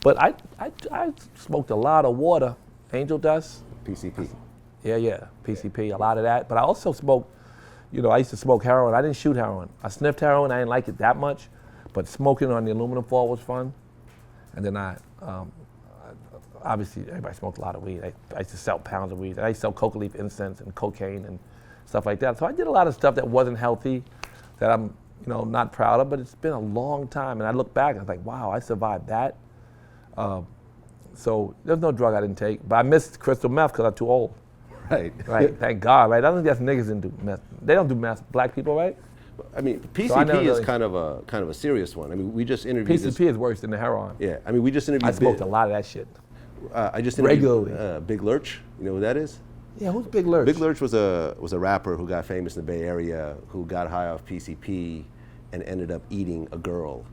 But I smoked a lot of water, angel dust. PCP. Yeah, PCP, a lot of that. But I also smoked, you know, I used to smoke heroin. I didn't shoot heroin. I sniffed heroin, I didn't like it that much, but smoking on the aluminum foil was fun. And then obviously everybody smoked a lot of weed. I used to sell pounds of weed. I used to sell coca leaf incense and cocaine and stuff like that. So I did a lot of stuff that wasn't healthy, that I'm, you know, not proud of, but it's been a long time. And I look back and I was like, wow, I survived that. So there's no drug I didn't take, but I missed crystal meth because I'm too old. Right. Right, thank God, right? I don't think that's niggas that do meth. They don't do meth, black people, right? I mean, PCP So is kind of a serious one. I mean, we just interviewed PCP is worse than the heroin. Yeah, I mean, we just interviewed. I smoked a lot of that shit. I just interviewed Regularly. Big Lurch. You know who that is? Yeah, who's Big Lurch? Big Lurch was a rapper who got famous in the Bay Area, who got high off PCP and ended up eating a girl.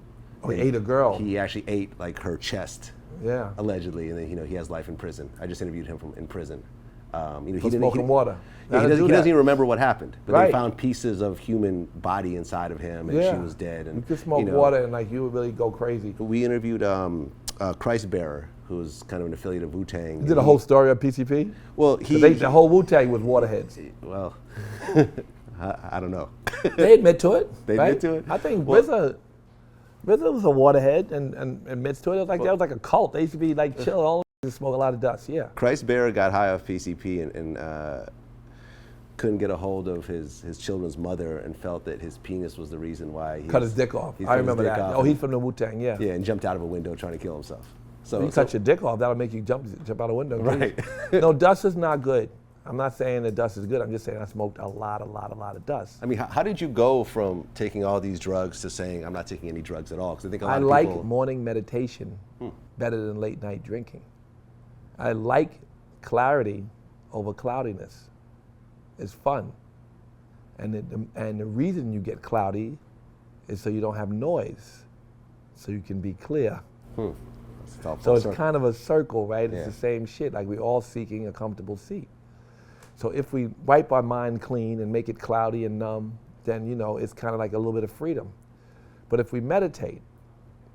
Oh, he ate a girl. He actually ate like her chest. Yeah. Allegedly, and then, you know, he has life in prison. I just interviewed him in prison. You know, For smoking water. Yeah, he doesn't even remember what happened, but Right. they found pieces of human body inside of him, and Yeah. she was dead. And You could smoke know, water and like you would really go crazy. We interviewed Christ Bearer, who's kind of an affiliate of Wu-Tang. You did a whole story of PCP? Well, the whole Wu-Tang was waterheads. Well, I don't know. They admit to it. They right? admit to it? I think Well- RZA was a waterhead and admits to it. It was like that was like a cult. They used to be like chill, all and smoke a lot of dust. Yeah. Christ Bearer got high off PCP and couldn't get a hold of his children's mother and felt that his penis was the reason why he Cut his dick off. I remember that. Oh, he's from the Wu-Tang. Yeah. Yeah, and jumped out of a window trying to kill himself. So You cut your dick off, that'll make you jump out a window. Right. No, dust is not good. I'm not saying that dust is good. I'm just saying I smoked a lot of dust. I mean, how did you go from taking all these drugs to saying I'm not taking any drugs at all? Because I think a lot I of like people. morning meditation better than late night drinking. I like clarity over cloudiness. It's fun. And the reason you get cloudy is so you don't have noise, so you can be clear. So it's kind of a circle, right? It's the same shit. Like we're all seeking a comfortable seat. So if we wipe our mind clean and make it cloudy and numb, then, you know, it's kind of like a little bit of freedom. But if we meditate,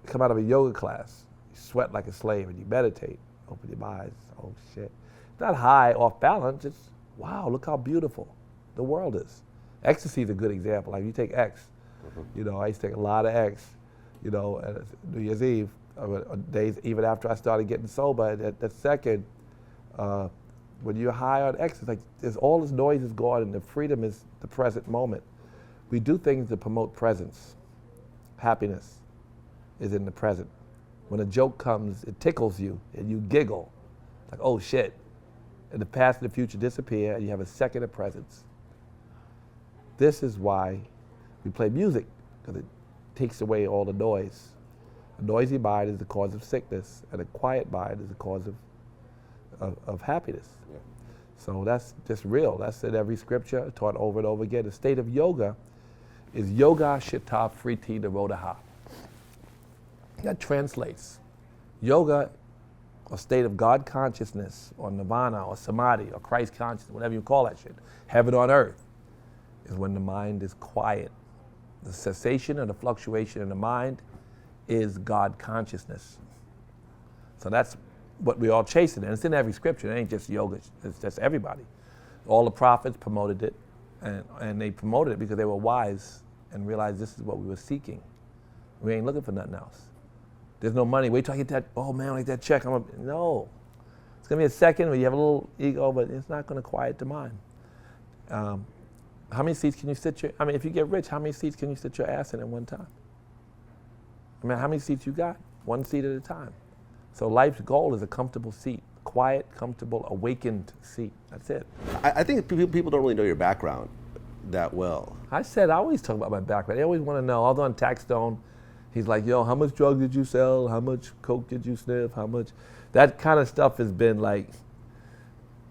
come out of a yoga class, you sweat like a slave and you meditate, open your eyes, oh shit. It's not high, off balance, it's, wow, look how beautiful the world is. Ecstasy is a good example. Like you take X, you know, I used to take a lot of X, you know, at New Year's Eve, days even after I started getting sober, that second, when you're high on X, it's like there's all this noise is gone and the freedom is the present moment. We do things to promote presence. Happiness is in the present. When a joke comes, it tickles you and you giggle. It's like, oh shit. And the past and the future disappear and you have a second of presence. This is why we play music, because it takes away all the noise. A noisy mind is the cause of sickness, and a quiet mind is the cause of happiness. Yeah. So that's just real. That's in every scripture, taught over and over again. The state of yoga is yoga shita friti nirodha. That translates. Yoga, a state of God consciousness, or nirvana, or samadhi, or Christ consciousness, whatever you call that shit, heaven on earth, is when the mind is quiet. The cessation and the fluctuation in the mind is God consciousness. So that's what we're all chasing, and it's in every scripture. It ain't just yoga, it's just everybody. All the prophets promoted it, and they promoted it because they were wise and realized this is what we were seeking. We ain't looking for nothing else. There's no money. Wait till I get that, oh man, I get that check. No. It's gonna be a second where you have a little ego, but it's not gonna quiet the mind. How many seats can you sit if you get rich, how many seats can you sit your ass in at one time? I mean, how many seats you got? One seat at a time. So life's goal is a comfortable seat, quiet, comfortable, awakened seat. That's it. I think people don't really know your background that well. I always talk about my background. They always want to know. I was on Taxstone. He's like, yo, how much drugs did you sell? How much coke did you sniff? How much? That kind of stuff has been like,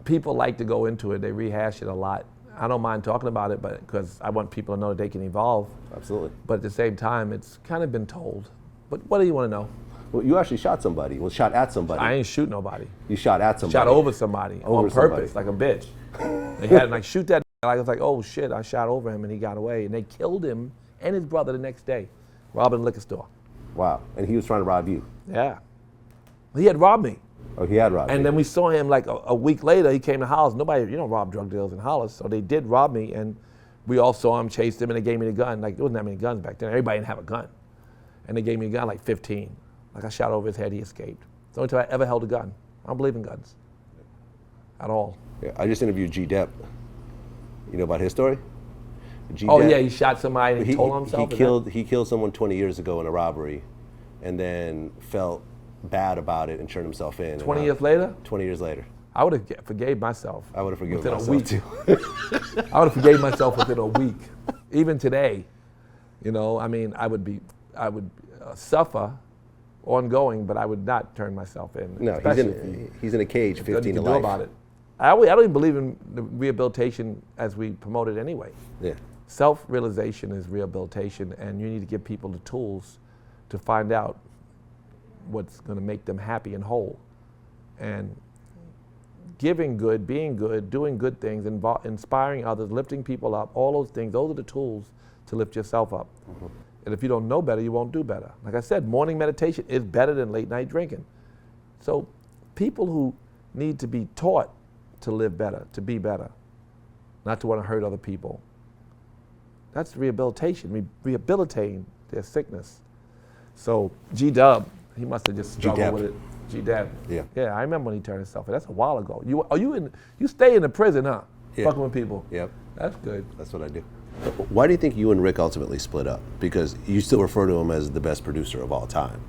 people like to go into it. They rehash it a lot. I don't mind talking about it, but because I want people to know that they can evolve. Absolutely. But at the same time, it's kind of been told. But what do you want to know? Well, you actually shot somebody. Well, shot at somebody. I ain't shoot nobody. You shot at somebody. Shot over somebody Over on purpose, like a bitch. They had like shoot that. I was like, oh shit! I shot over him and he got away, and they killed him and his brother the next day, robbing a liquor store. Wow. And he was trying to rob you. Yeah. He had robbed me. Oh, he had robbed you. And then we saw him like a week later. He came to Hollis. Nobody, you don't rob drug dealers in Hollis, so they did rob me, and we all saw him, chased him, and they gave me the gun. Like there wasn't that many guns back then. Everybody didn't have a gun, and they gave me a gun, like 15. Like I shot over his head, he escaped. It's the only time I ever held a gun. I don't believe in guns at all. Yeah, I just interviewed G. Depp. You know about his story? G. Oh Depp, yeah, he shot somebody and he told on himself. He killed someone 20 years ago in a robbery, and then felt bad about it and turned himself in. 20 years later? 20 years later. I would have forgave myself. I would have forgiven within myself a week. too. I would have forgave myself within a week. Even today, you know, I mean, I would suffer ongoing, but I would not turn myself in. No, he's in a cage, 15 to life. About it. I don't even believe in the rehabilitation as we promote it anyway. Yeah. Self-realization is rehabilitation, and you need to give people the tools to find out what's going to make them happy and whole. And giving good, being good, doing good things, inspiring others, lifting people up, all those things, those are the tools to lift yourself up. Mm-hmm. And if you don't know better, you won't do better. Like I said, morning meditation is better than late night drinking. So people who need to be taught to live better, to be better, not to want to hurt other people, that's rehabilitation, rehabilitating their sickness. So G-Dub, he must have just struggled with it. G-Dub. Yeah. Yeah, I remember when he turned himself in. That's a while ago. You stay in the prison, huh? Yeah. Fucking with people. Yep. That's good. That's what I do. Why do you think you and Rick ultimately split up? Because you still refer to him as the best producer of all time.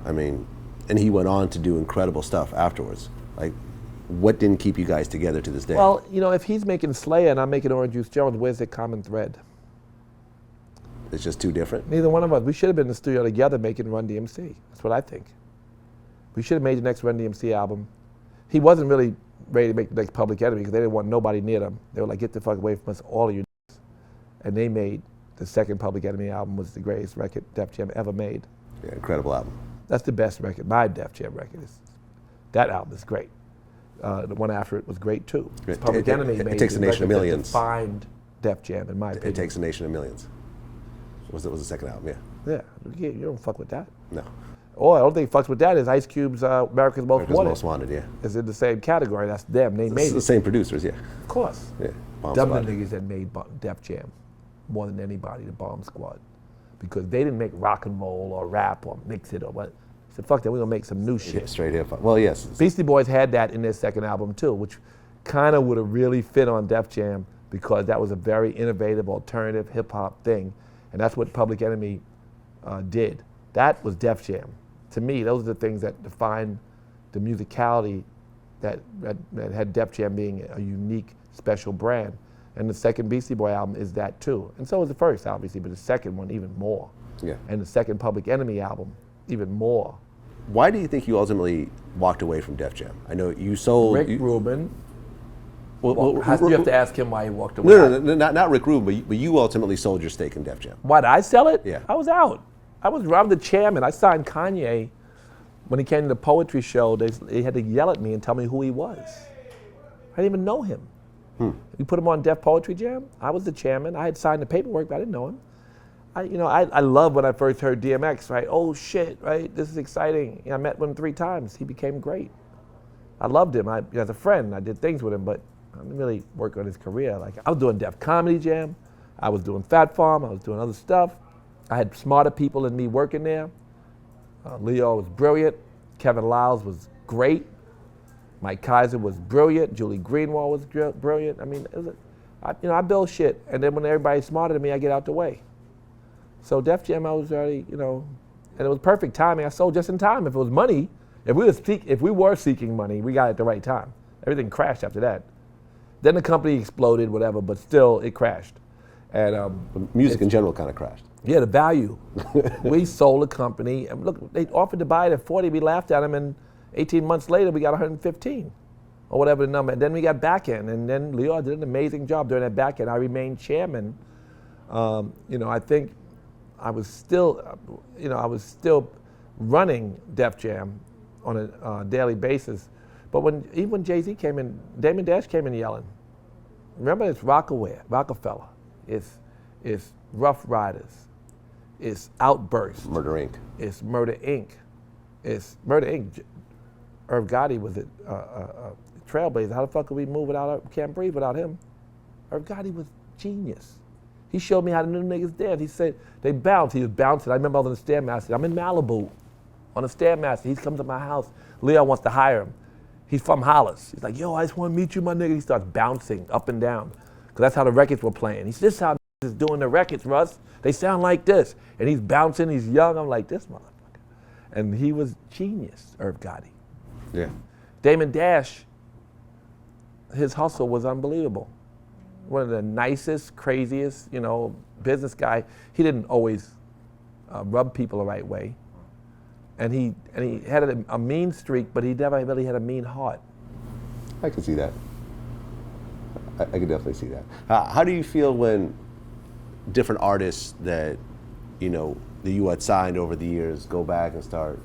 I mean, and he went on to do incredible stuff afterwards. Like, what didn't keep you guys together to this day? Well, you know, if he's making Slayer and I'm making Orange Juice Jones, where's the common thread? It's just too different? Neither one of us. We should have been in the studio together making Run DMC. That's what I think. We should have made the next Run DMC album. He wasn't really ready to make the next Public Enemy because they didn't want nobody near them. They were like, get the fuck away from us, all of you. And they made the second Public Enemy album, was the greatest record Def Jam ever made. Yeah, incredible album. That's the best record. My Def Jam record that album is great. The one after it was great too. Public Enemy made It Takes a Nation of Millions. Defined Def Jam in my opinion. It Takes a Nation of Millions. Was the second album? Yeah. Yeah, you don't fuck with that. No. Oh, I don't think fucks with that is Ice Cube's America's Most Wanted. Most Wanted, yeah. Is in the same category. That's them. They made it's it. the same producers, yeah. Of course. Yeah. Them the niggas that made Def Jam more than anybody, the Bomb Squad, because they didn't make rock and roll or rap or mix it or what. They said, fuck that, we're gonna make some new shit. Yeah, straight hip hop. Well, yes. Beastie Boys had that in their second album too, which kind of would have really fit on Def Jam because that was a very innovative, alternative hip hop thing, and that's what Public Enemy did. That was Def Jam. To me, those are the things that define the musicality that had Def Jam being a unique, special brand. And the second Beastie Boy album is that too. And so is the first, obviously, but the second one even more. Yeah. And the second Public Enemy album, even more. Why do you think you ultimately walked away from Def Jam? I know you sold... Rick Rubin. You have to ask him why he walked away. No, not Rick Rubin, but you ultimately sold your stake in Def Jam. Why, did I sell it? Yeah. I was out. I'm the chairman. I signed Kanye when he came to the poetry show. They had to yell at me and tell me who he was. I didn't even know him. We put him on Def Poetry Jam. I was the chairman. I had signed the paperwork, but I didn't know him. I love when I first heard DMX, right? Oh shit, right? This is exciting. I met him 3 times. He became great. I loved him. As a friend, I did things with him, but I didn't really work on his career. Like I was doing Def Comedy Jam. I was doing Phat Farm. I was doing other stuff. I had smarter people than me working there. Leo was brilliant. Kevin Liles was great. Mike Kaiser was brilliant. Julie Greenwald was brilliant. I mean, I build shit, and then when everybody's smarter than me, I get out the way. So Def Jam, I was already, and it was perfect timing. I sold just in time. If it was money, If we were seeking money, we got it at the right time. Everything crashed after that. Then the company exploded, whatever, but still it crashed. And music in general kind of crashed. Yeah, the value. We sold the company, and look, they offered to buy it at 40. We laughed at them, and 18 months later, we got 115, or whatever the number. And then we got back end, and then Leo did an amazing job during that back end. I remained chairman. I think I was still running Def Jam on a daily basis. But even when Jay-Z came in, Damon Dash came in yelling. Remember, it's Rockefeller. It's Rough Riders. It's Outburst. Murder Inc. It's Murder Inc. It's Murder Inc. Irv Gotti was a trailblazer. How the fuck could we move can't breathe without him? Irv Gotti was genius. He showed me how the new niggas dance. He said, they bounce. He was bouncing. I remember I was on the Stairmaster. I'm in Malibu on the Stairmaster. He comes to my house. Leo wants to hire him. He's from Hollis. He's like, yo, I just want to meet you, my nigga. He starts bouncing up and down. Because that's how the records were playing. He said, this is how is doing the records, Russ. They sound like this. And he's bouncing, he's young. I'm like, this motherfucker. And he was genius, Irv Gotti. Yeah. Damon Dash, his hustle was unbelievable. One of the nicest, craziest, business guy. He didn't always rub people the right way. And he had a mean streak, but he never really had a mean heart. I can see that. I can definitely see that. How do you feel when different artists that, that you had signed over the years go back and start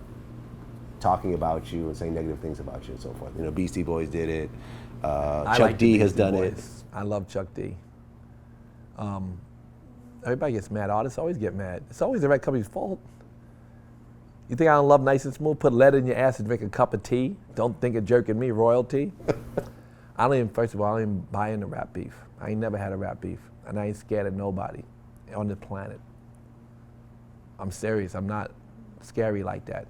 talking about you and saying negative things about you and so forth? Beastie Boys did it. Chuck D has done it. I love Chuck D. Everybody gets mad. Artists always get mad. It's always the right company's fault. You think I don't love Nice and Smooth? Put lead in your ass and drink a cup of tea. Don't think of jerking me royalty. First of all, I don't even buy into rap beef. I ain't never had a rap beef. And I ain't scared of nobody on the planet. I'm serious. I'm not scary like that.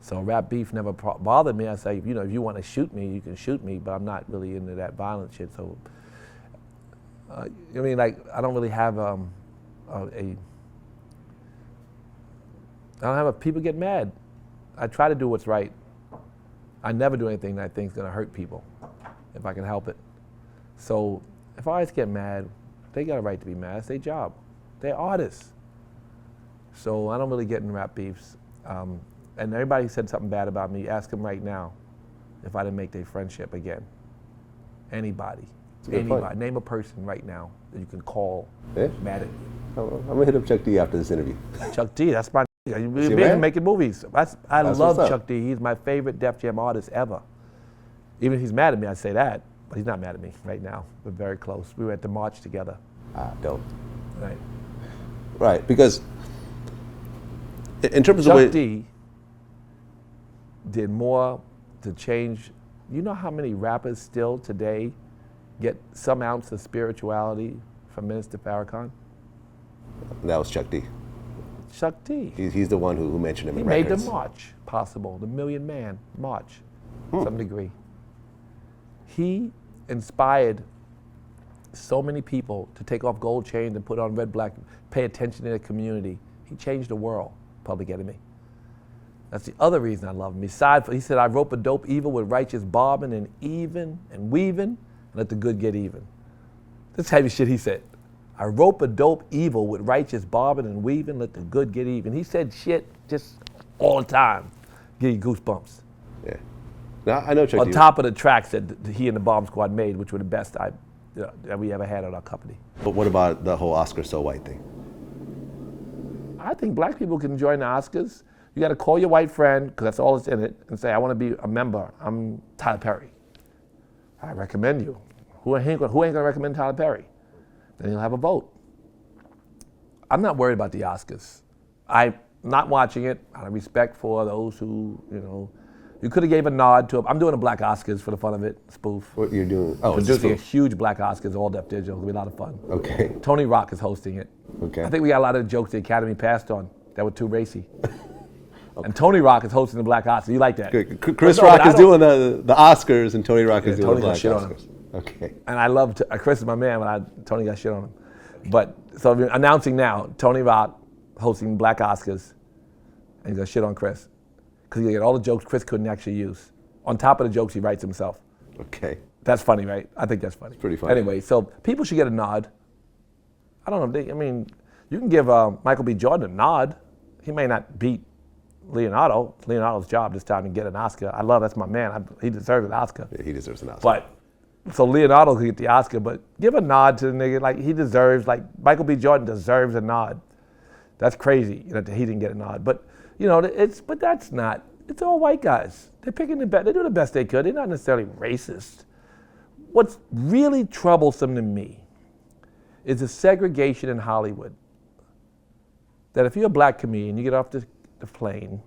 So rap beef never bothered me. I say, if you want to shoot me, you can shoot me, but I'm not really into that violent shit. So, I don't really have I don't have people get mad. I try to do what's right. I never do anything that I think is going to hurt people, if I can help it. So if artists get mad, they got a right to be mad. It's their job. They're artists. So I don't really get in rap beefs. And everybody who said something bad about me, ask them right now if I didn't make their friendship again. Anybody. Anybody. Name a person right now that you can call mad at me. I'm going to hit up Chuck D after this interview. Chuck D, that's my We've been making movies. I love Chuck D. He's my favorite Def Jam artist ever. Even if he's mad at me, I say that. But he's not mad at me right now. We're very close. We were at the march together. Dope. Right. Right, because in terms of Chuck D did more to change. You know how many rappers still today get some ounce of spirituality from Minister Farrakhan? That was Chuck D. Chuck D. He's the one who mentioned him in records. He made records. the march possible, the Million Man March, to some degree. He inspired so many people to take off gold chains and put on red, black, pay attention to the community. He changed the world, Public Enemy. That's the other reason I love him. He said, I rope a dope evil with righteous bobbing and even and weaving, and let the good get even. This heavy shit he said. I rope a dope evil with righteous bobbing and weaving, let the good get even. He said shit just all the time. Give you goosebumps. Yeah. Now, I know Chuck D. On top of the tracks that he and the Bomb Squad made, which were the best that we ever had at our company. But what about the whole Oscar so white thing? I think black people can join the Oscars. You got to call your white friend, because that's all that's in it, and say, I want to be a member. I'm Tyler Perry. I recommend you. Who ain't going to recommend Tyler Perry? Then you'll have a vote. I'm not worried about the Oscars. I'm not watching it. Out of respect for those who, you could have gave a nod to it. I'm doing a Black Oscars for the fun of it, spoof. What you're doing? Oh, producing a huge Black Oscars, all Def Digital. It'll be a lot of fun. Okay. Tony Rock is hosting it. Okay. I think we got a lot of jokes the Academy passed on that were too racy. Okay. And Tony Rock is hosting the Black Oscars. You like that? Chris Rock is doing the Oscars, and Tony Rock is doing the Black Oscars. Okay. And I love Chris is my man, but Tony got shit on him. But so I'm announcing now, Tony Rock hosting Black Oscars, and he's gonna shit on Chris. because you get all the jokes Chris couldn't actually use. On top of the jokes he writes himself. Okay. That's funny, right? I think that's funny. It's pretty funny. Anyway, so people should get a nod. I don't know. I mean, you can give Michael B. Jordan a nod. He may not beat Leonardo. It's Leonardo's job this time to get an Oscar. That's my man. He deserves an Oscar. Yeah, he deserves an Oscar. But so Leonardo could get the Oscar, but give a nod to the nigga. Like he deserves. Like Michael B. Jordan deserves a nod. That's crazy that he didn't get a nod. But but that's not. It's all white guys. They're picking the best. They do the best they could. They're not necessarily racist. What's really troublesome to me is the segregation in Hollywood. That if you're a black comedian, you get off the plane,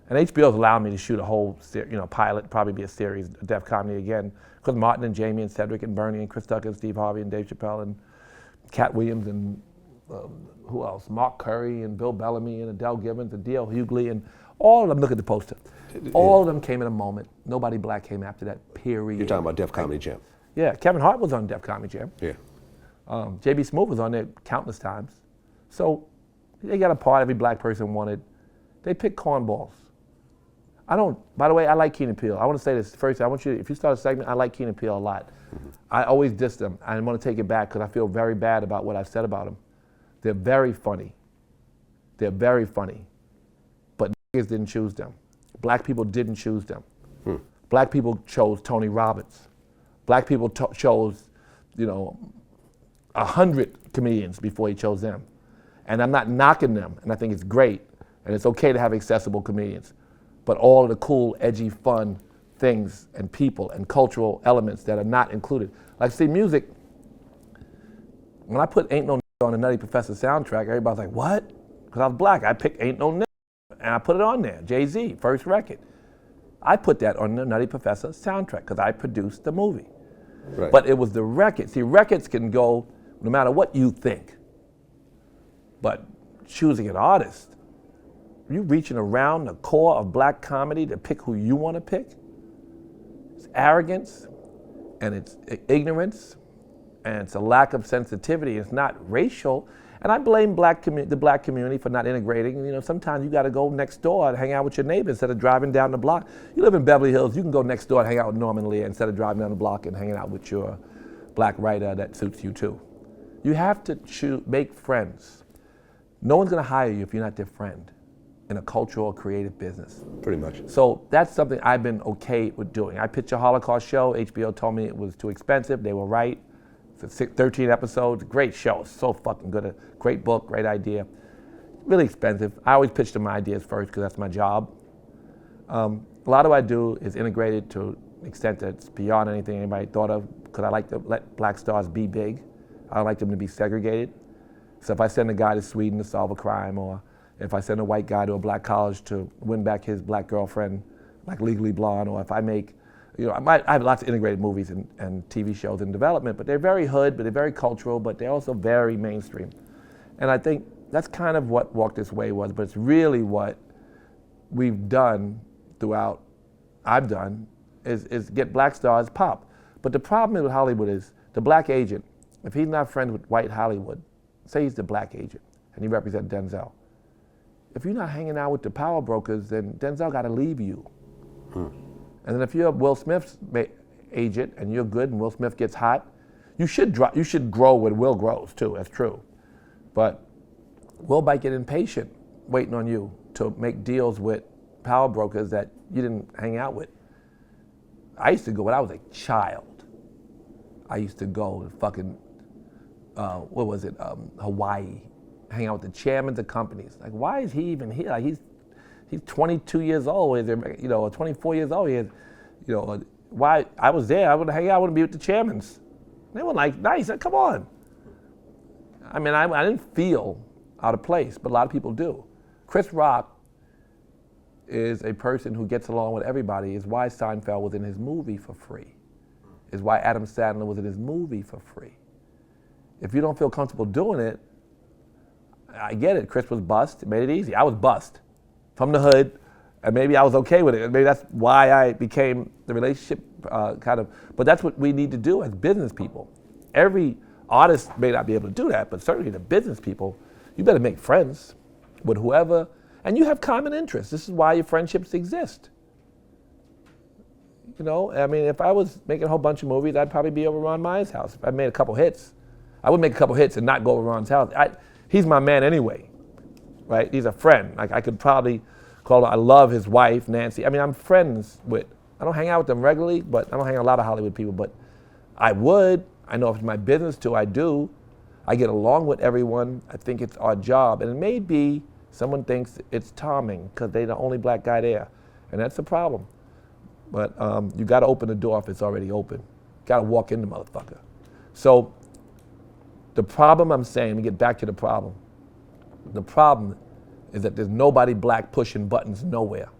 and HBO's allowed me to shoot a whole pilot, probably be a series, Def Comedy again, because Martin and Jamie and Cedric and Bernie and Chris Tucker and Steve Harvey and Dave Chappelle and Cat Williams and who else? Mark Curry and Bill Bellamy and Adele Gibbons and D.L. Hughley and all of them. Look at the poster. All of them came in a moment. Nobody black came after that, period. You're talking about Def Comedy Jam. Yeah, Kevin Hart was on Def Comedy Jam. Yeah. J.B. Smoove was on there countless times. So they got a part every black person wanted. They picked cornballs. By the way, I like Keenan Peele. I want to say this first. If you start a segment, I like Keenan Peele a lot. Mm-hmm. I always diss them. I want to take it back because I feel very bad about what I've said about them. They're very funny. They're very funny. But niggas didn't choose them. Black people didn't choose them. Black people chose Tony Robbins. Black people chose, 100 comedians before he chose them. And I'm not knocking them, and I think it's great, and it's okay to have accessible comedians. But all of the cool, edgy, fun things and people and cultural elements that are not included. Like, see, music, when I put Ain't No N*** on the Nutty Professor soundtrack, everybody's like, what? Because I was black. I picked Ain't No N***, and I put it on there. Jay-Z, first record. I put that on the Nutty Professor soundtrack because I produced the movie. Right. But it was the record. See, records can go no matter what you think. But choosing an artist, you reaching around the core of black comedy to pick who you want to pick. It's arrogance, and it's ignorance, and it's a lack of sensitivity. It's not racial. And I blame the black community for not integrating. Sometimes you got to go next door and hang out with your neighbor instead of driving down the block. You live in Beverly Hills, you can go next door and hang out with Norman Lear instead of driving down the block and hanging out with your black writer that suits you too. You have to make friends. No one's going to hire you if you're not their friend in a cultural or creative business. Pretty much. So that's something I've been okay with doing. I pitched a Holocaust show. HBO told me it was too expensive. They were right. It's 13 episodes, great show, so fucking good. Great book, great idea. Really expensive. I always pitch them my ideas first because that's my job. A lot of what I do is integrated to an extent that's beyond anything anybody thought of because I like to let black stars be big. I don't like them to be segregated. So if I send a guy to Sweden to solve a crime, or if I send a white guy to a black college to win back his black girlfriend, like Legally Blonde, or if I make I have lots of integrated movies and TV shows in development, but they're very hood, but they're very cultural, but they're also very mainstream. And I think that's kind of what Walk This Way was, but it's really what we've done throughout, I've done, is get black stars pop. But the problem with Hollywood is the black agent, if he's not friends with white Hollywood, say he's the black agent and he represents Denzel. If you're not hanging out with the power brokers, then Denzel got to leave you. And then if you're Will Smith's agent and you're good and Will Smith gets hot, you should grow when Will grows too, that's true. But Will might get impatient waiting on you to make deals with power brokers that you didn't hang out with. I used to go when I was a child. I used to go to fucking, Hawaii, hang out with the chairmen of companies. Like, why is he even here? Like, he's 22 years old, or 24 years old. Why? I was there. I would hang out. I want to be with the chairmen. They were like, nice. Come on. I mean, I didn't feel out of place, but a lot of people do. Chris Rock is a person who gets along with everybody. Is why Seinfeld was in his movie for free. Is why Adam Sandler was in his movie for free. If you don't feel comfortable doing it, I get it. Chris was bust. It made it easy. I was bust from the hood, and maybe I was okay with it. Maybe that's why I became the relationship but that's what we need to do as business people. Every artist may not be able to do that, but certainly the business people, you better make friends with whoever. And you have common interests. This is why your friendships exist. You know, I mean, if I was making a whole bunch of movies, I'd probably be over Ron Meyer's house. If I made a couple hits, I would make a couple hits and not go over Ron's house. He's my man anyway, right? He's a friend. Like, I could probably call him, I love his wife, Nancy. I mean, I'm friends with, I don't hang out with them regularly, but I don't hang out with a lot of Hollywood people, but I would. I know if it's my business too, I do. I get along with everyone. I think it's our job. And it may be someone thinks it's Tomming because they're the only black guy there. And that's the problem. But you got to open the door if it's already open. Got to walk in the motherfucker. So the problem I'm saying, let me get back to the problem. The problem is that there's nobody black pushing buttons nowhere.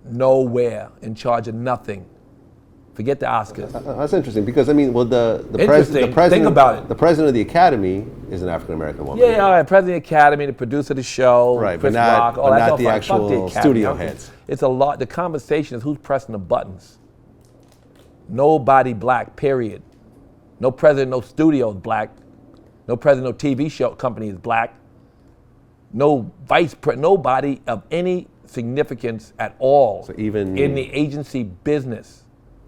Nowhere, in charge of nothing. Forget the Oscars. That's interesting because I mean, well, the Think about it. The president of the Academy is an African American woman. Yeah, all right. President of the Academy, the producer of the show, right? Chris But not, Rock, but not the actual studio heads. It's a lot. The conversation is who's pressing the buttons. Nobody black. Period. No president, no studio is black. No president, no TV show company is black. No vice president, nobody of any significance at all. So even in the agency business.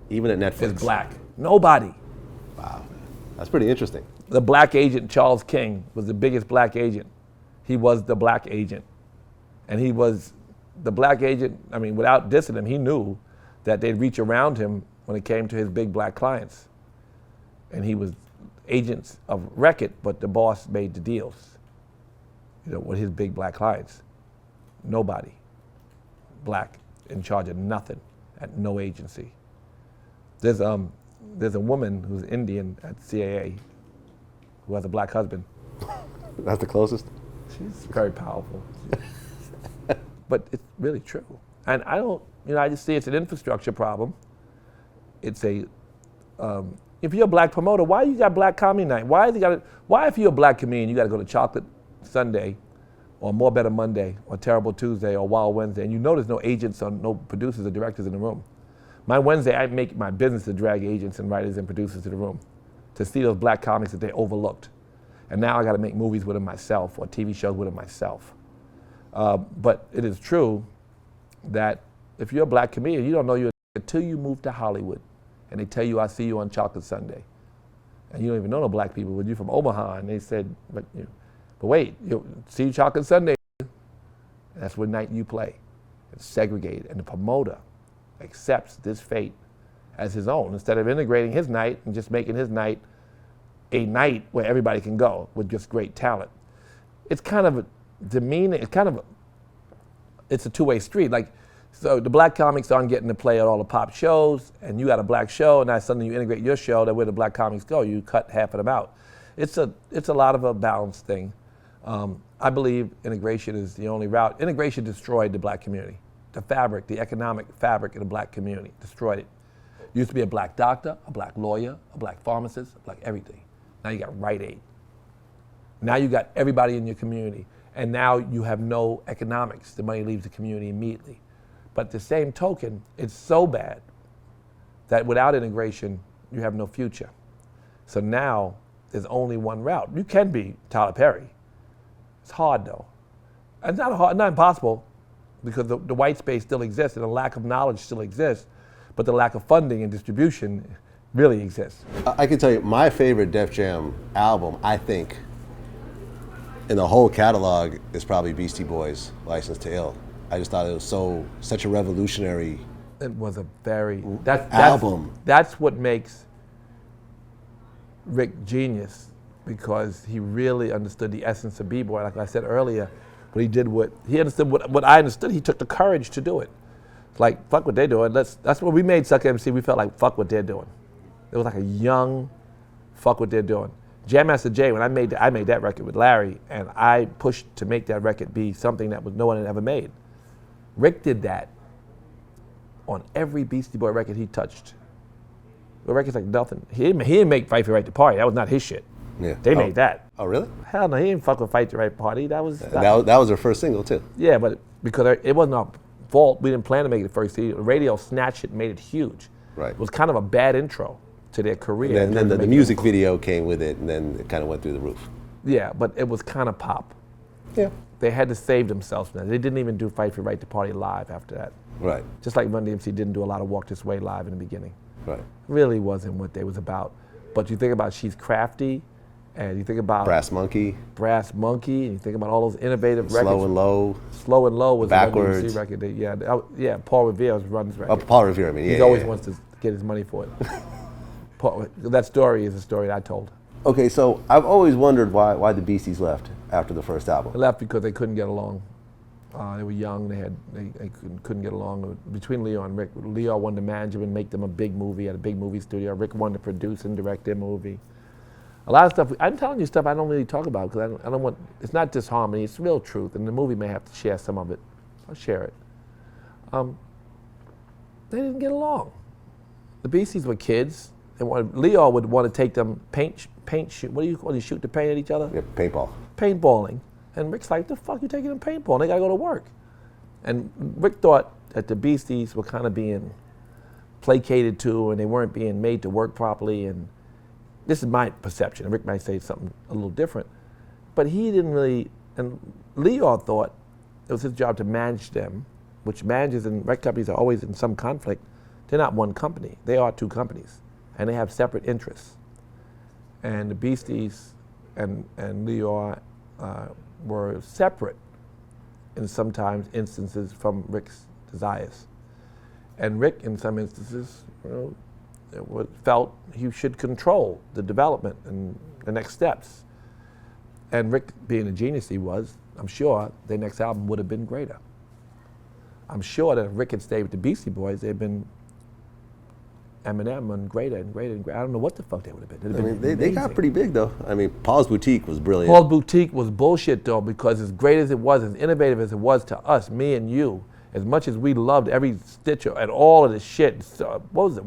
Even at Netflix. Is black. Nobody. Wow. That's pretty interesting. The black agent, Charles King, was the biggest black agent. He was the black agent. And he was the black agent, I mean, without dissing him, he knew that they'd reach around him when it came to his big black clients. And he was agents of record, but the boss made the deals, you know, with his big black clients. Nobody black in charge of nothing at no agency. There's a woman who's Indian at CAA who has a black husband. That's the closest? She's very powerful. But it's really true. And I don't, you know, I just see it's an infrastructure problem. It's a, if you're a black promoter, why you got Black Comedy Night? Why if you're a black comedian, you got to go to Chocolate Sunday or More Better Monday or Terrible Tuesday or Wild Wednesday, and you know there's no agents or no producers or directors in the room. My Wednesday, I make my business to drag agents and writers and producers to the room to see those black comics that they overlooked. And now I got to make movies with them myself or TV shows with them myself. But it is true that if you're a black comedian, you don't know you're until you move to Hollywood and they tell you, I see you on Chocolate Sunday. And you don't even know no black people, but you're from Omaha, and they said, but wait, you see you Chocolate Sunday. And that's what night you play. It's segregated, and the promoter accepts this fate as his own instead of integrating his night and just making his night a night where everybody can go with just great talent. It's kind of demeaning. It's a two-way street. Like, so the black comics aren't getting to play at all the pop shows, and you got a black show, and now suddenly you integrate your show that where the black comics go, you cut half of them out. It's a lot of a balanced thing. I believe integration is the only route. Integration destroyed the black community. The fabric, the economic fabric of the black community, destroyed it. Used to be a black doctor, a black lawyer, a black pharmacist, a black everything. Now you got Rite Aid. Now you got everybody in your community. And now you have no economics. The money leaves the community immediately. But the same token, it's so bad that without integration, you have no future. So now there's only one route. You can be Tyler Perry. It's hard though. It's not impossible, because the white space still exists and the lack of knowledge still exists, but the lack of funding and distribution really exists. I can tell you, my favorite Def Jam album, I think, in the whole catalog is probably Beastie Boys' License to Ill. I just thought it was such a revolutionary It was a very, album. That's what makes Rick genius, because he really understood the essence of B-boy. Like I said earlier, but he understood what I understood. He took the courage to do it. It's like, fuck what they're doing. That's what we made Suck MC. We felt like, fuck what they're doing. It was like a young, fuck what they're doing. Jam Master Jay, when I made that record with Larry, and I pushed to make that record be something that no one had ever made. Rick did that on every Beastie Boy record he touched. The record's like nothing. He didn't make Fight for the Right to Party. That was not his shit. Yeah. They made that. Oh, really? Hell no, he didn't fuck with Fight the Right Party. That was their first single too. Yeah, but because it wasn't our fault, we didn't plan to make it the first CD. The radio snatched it and made it huge. Right. It was kind of a bad intro to their career. And then the music video came with it, and then it kind of went through the roof. Yeah, but it was kind of pop. Yeah. they had to save themselves from that. They didn't even do Fight for Your Right to Party live after that. Right. Just like Run DMC didn't do a lot of Walk This Way live in the beginning. Right. Really wasn't what they was about. But you think about She's Crafty, and you think about Brass Monkey. And you think about all those innovative records. Slow and Low. Slow and Low was Backwards. a Run DMC record. Yeah, Paul Revere's Run's record. Oh, Paul Revere, I mean, yeah. He always wants to get his money for it. That story is a story that I told. Okay, so I've always wondered why the Beasties left after the first album. They left because they couldn't get along. They were young. They couldn't get along between Leo and Rick. Leo wanted to manage them and make them a big movie at a big movie studio. Rick wanted to produce and direct their movie. A lot of stuff. I'm telling you stuff I don't really talk about because I don't want. It's not disharmony. It's real truth, and the movie may have to share some of it. I'll share it. They didn't get along. The Beasties were kids. Leo would want to take them paint shoot. What do you call it? You shoot the paint at each other? Yeah, paintball. Paintballing. And Rick's like, the fuck you taking them paintball? They gotta go to work. And Rick thought that the Beasties were kind of being placated to and they weren't being made to work properly. And this is my perception. Rick might say something a little different. But he didn't really, and Leo thought it was his job to manage them, which managers and record companies are always in some conflict. They're not one company. They are two companies. And they have separate interests. And the Beasties and Leo were separate in sometimes instances from Rick's desires. And Rick, in some instances, felt he should control the development and the next steps. And Rick, being the genius he was, I'm sure their next album would have been greater. I'm sure that if Rick had stayed with the Beastie Boys, they'd been Eminem and greater and greater and greater. I don't know what the fuck they would have been. I mean, they got pretty big though. I mean, Paul's Boutique was brilliant. Paul's Boutique was bullshit though, because as great as it was, as innovative as it was to us, me and you, as much as we loved every stitch and all of this shit, what was it?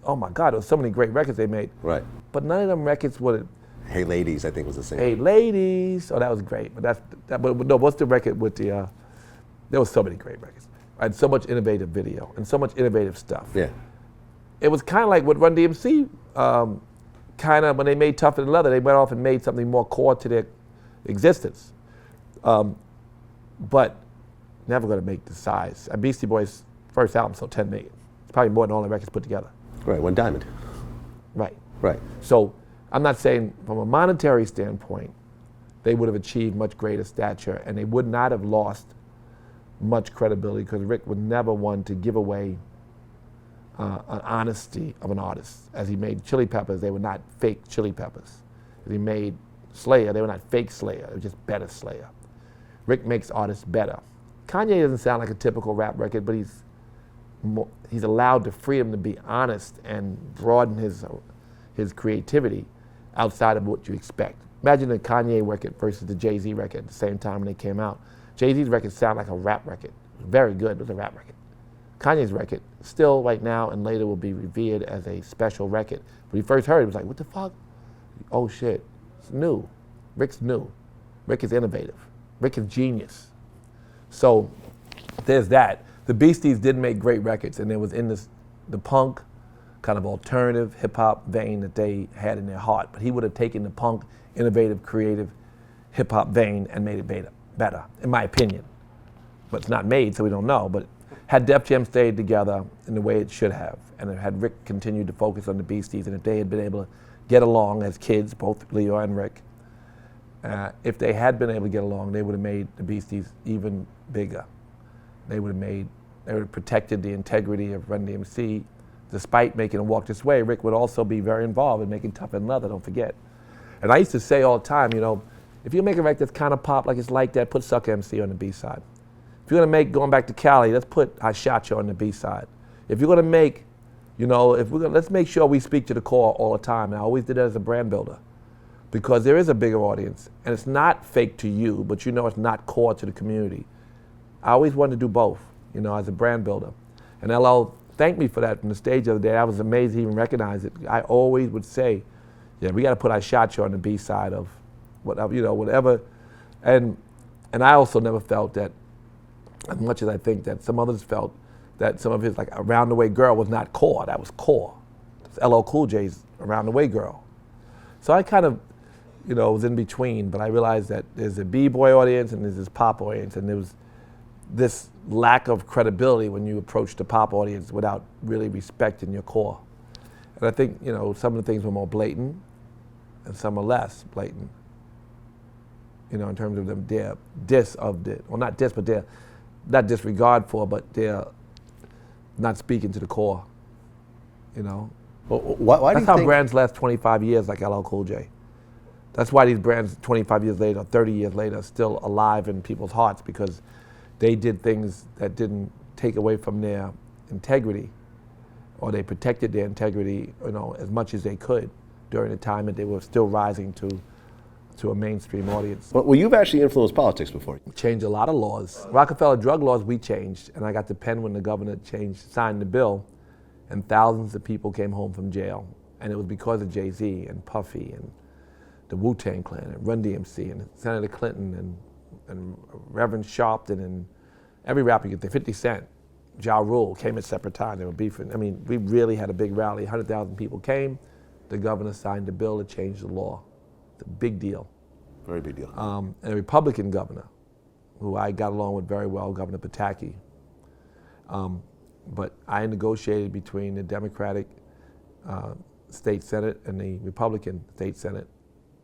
Oh my God, there was so many great records they made. Right. But none of them records would. Hey Ladies, I think was the same. Hey Ladies, oh that was great. But but no, what's the record with the? There was so many great records. I had so much innovative video and so much innovative stuff. Yeah. It was kind of like what Run DMC, kind of when they made Tougher Than Leather, they went off and made something more core to their existence. But never going to make the size. Beastie Boys' first album sold 10 million. It's probably more than all the records put together. Right, one diamond. Right. Right. So I'm not saying from a monetary standpoint, they would have achieved much greater stature and they would not have lost much credibility because Rick would never want to give away an honesty of an artist. As he made Chili Peppers, they were not fake Chili Peppers. As he made Slayer, they were not fake Slayer, they were just better Slayer. Rick makes artists better. Kanye doesn't sound like a typical rap record, but he's allowed the freedom to be honest and broaden his creativity outside of what you expect. Imagine the Kanye record versus the Jay-Z record at the same time when they came out. Jay-Z's record sounded like a rap record. Very good, it was a rap record. Kanye's record, still right now and later will be revered as a special record. When he first heard it, he was like, what the fuck? Oh shit, it's new. Rick's new. Rick is innovative. Rick is genius. So there's that. The Beasties did make great records and it was in the punk, kind of alternative hip hop vein that they had in their heart. But he would have taken the punk, innovative, creative hip hop vein and made it better, in my opinion. But it's not made, so we don't know. But had Def Jam stayed together in the way it should have, and had Rick continued to focus on the Beasties, and if they had been able to get along as kids, both Leo and Rick, if they had been able to get along, they would have made the Beasties even bigger. They would have protected the integrity of Run DMC. Despite making them Walk This Way, Rick would also be very involved in making Tougher Than Leather, don't forget. And I used to say all the time, if you make a record that's kind of pop like it's like that, put Sucker MC on the B-side. If you're gonna make Going Back to Cali, let's put I Shot You on the B-side. If you're gonna make, let's make sure we speak to the core all the time. And I always did that as a brand builder because there is a bigger audience and it's not fake to you, but it's not core to the community. I always wanted to do both, as a brand builder. And LL thanked me for that from the stage the other day. I was amazed he even recognized it. I always would say, yeah, we gotta put I Shot You on the B-side of whatever, whatever. And I also never felt that, as much as I think that some others felt that some of his, like Around the Way Girl was not core, that was core. It's LL Cool J's Around the Way Girl. So I kind of, you know, it was in between, but I realized that there's a b-boy audience and there's this pop audience, and there was this lack of credibility when you approach the pop audience without really respecting your core. And I think, you know, some of the things were more blatant and some are less blatant, you know, in terms of them, their not disregard for, but they're not speaking to the core, you know. Well, why do That's you how think brands last 25 years like LL Cool J. That's why these brands 25 years later, 30 years later, are still alive in people's hearts, because they did things that didn't take away from their integrity, or they protected their integrity, you know, as much as they could during the time that they were still rising to a mainstream audience. Well, you've actually influenced politics before. Changed a lot of laws. Rockefeller drug laws we changed, and I got the pen when the governor signed the bill, and thousands of people came home from jail. And it was because of Jay-Z and Puffy and the Wu-Tang Clan and Run DMC and Senator Clinton and Reverend Sharpton and every rapper you could think, 50 Cent, Ja Rule came at separate times, they were beefing. I mean, we really had a big rally, 100,000 people came, the governor signed the bill to change the law. It's a big deal. Very big deal. And a Republican governor, who I got along with very well, Governor Pataki. But I negotiated between the Democratic State Senate and the Republican State Senate,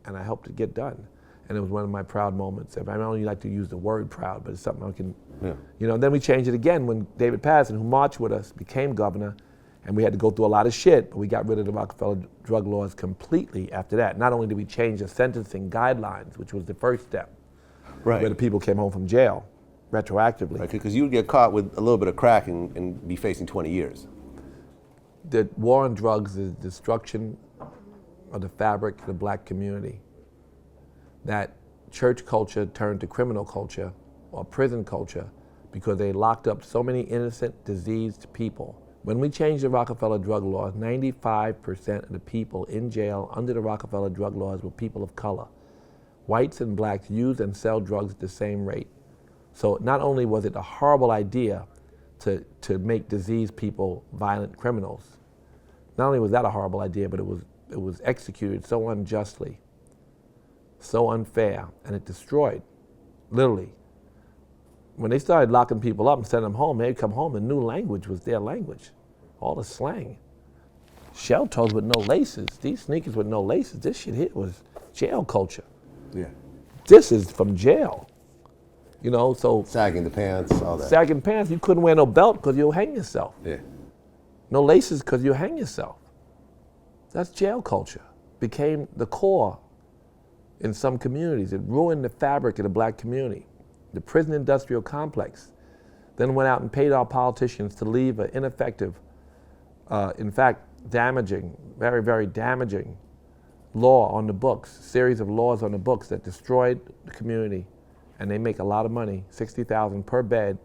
and I helped it get done. And it was one of my proud moments. I don't only like to use the word proud, but it's something I can, you know. And then we changed it again when David Patterson, who marched with us, became governor, and we had to go through a lot of shit, but we got rid of the Rockefeller drug laws completely after that. Not only did we change the sentencing guidelines, which was the first step, right, where the people came home from jail retroactively. Right, because you would get caught with a little bit of crack and be facing 20 years. The war on drugs is destruction of the fabric of the black community. That church culture turned to criminal culture or prison culture because they locked up so many innocent, diseased people. When we changed the Rockefeller drug laws, 95% of the people in jail under the Rockefeller drug laws were people of color. Whites and blacks use and sell drugs at the same rate. So not only was it a horrible idea to make diseased people violent criminals, not only was that a horrible idea, but it was executed so unjustly, so unfair, and it destroyed, literally. When they started locking people up and sending them home, they'd come home, the new language was their language, all the slang. Shell toes with no laces, these sneakers with no laces, this shit here was jail culture. Yeah. This is from jail, you know, so. Sagging the pants, all that. Sagging pants, you couldn't wear no belt because you'll hang yourself. Yeah. No laces because you'll hang yourself. That's jail culture. Became the core in some communities. It ruined the fabric of the black community. The prison industrial complex then went out and paid our politicians to leave an ineffective, in fact, damaging, very, very damaging law on the books, series of laws on the books that destroyed the community. And they make a lot of money, $60,000 per bed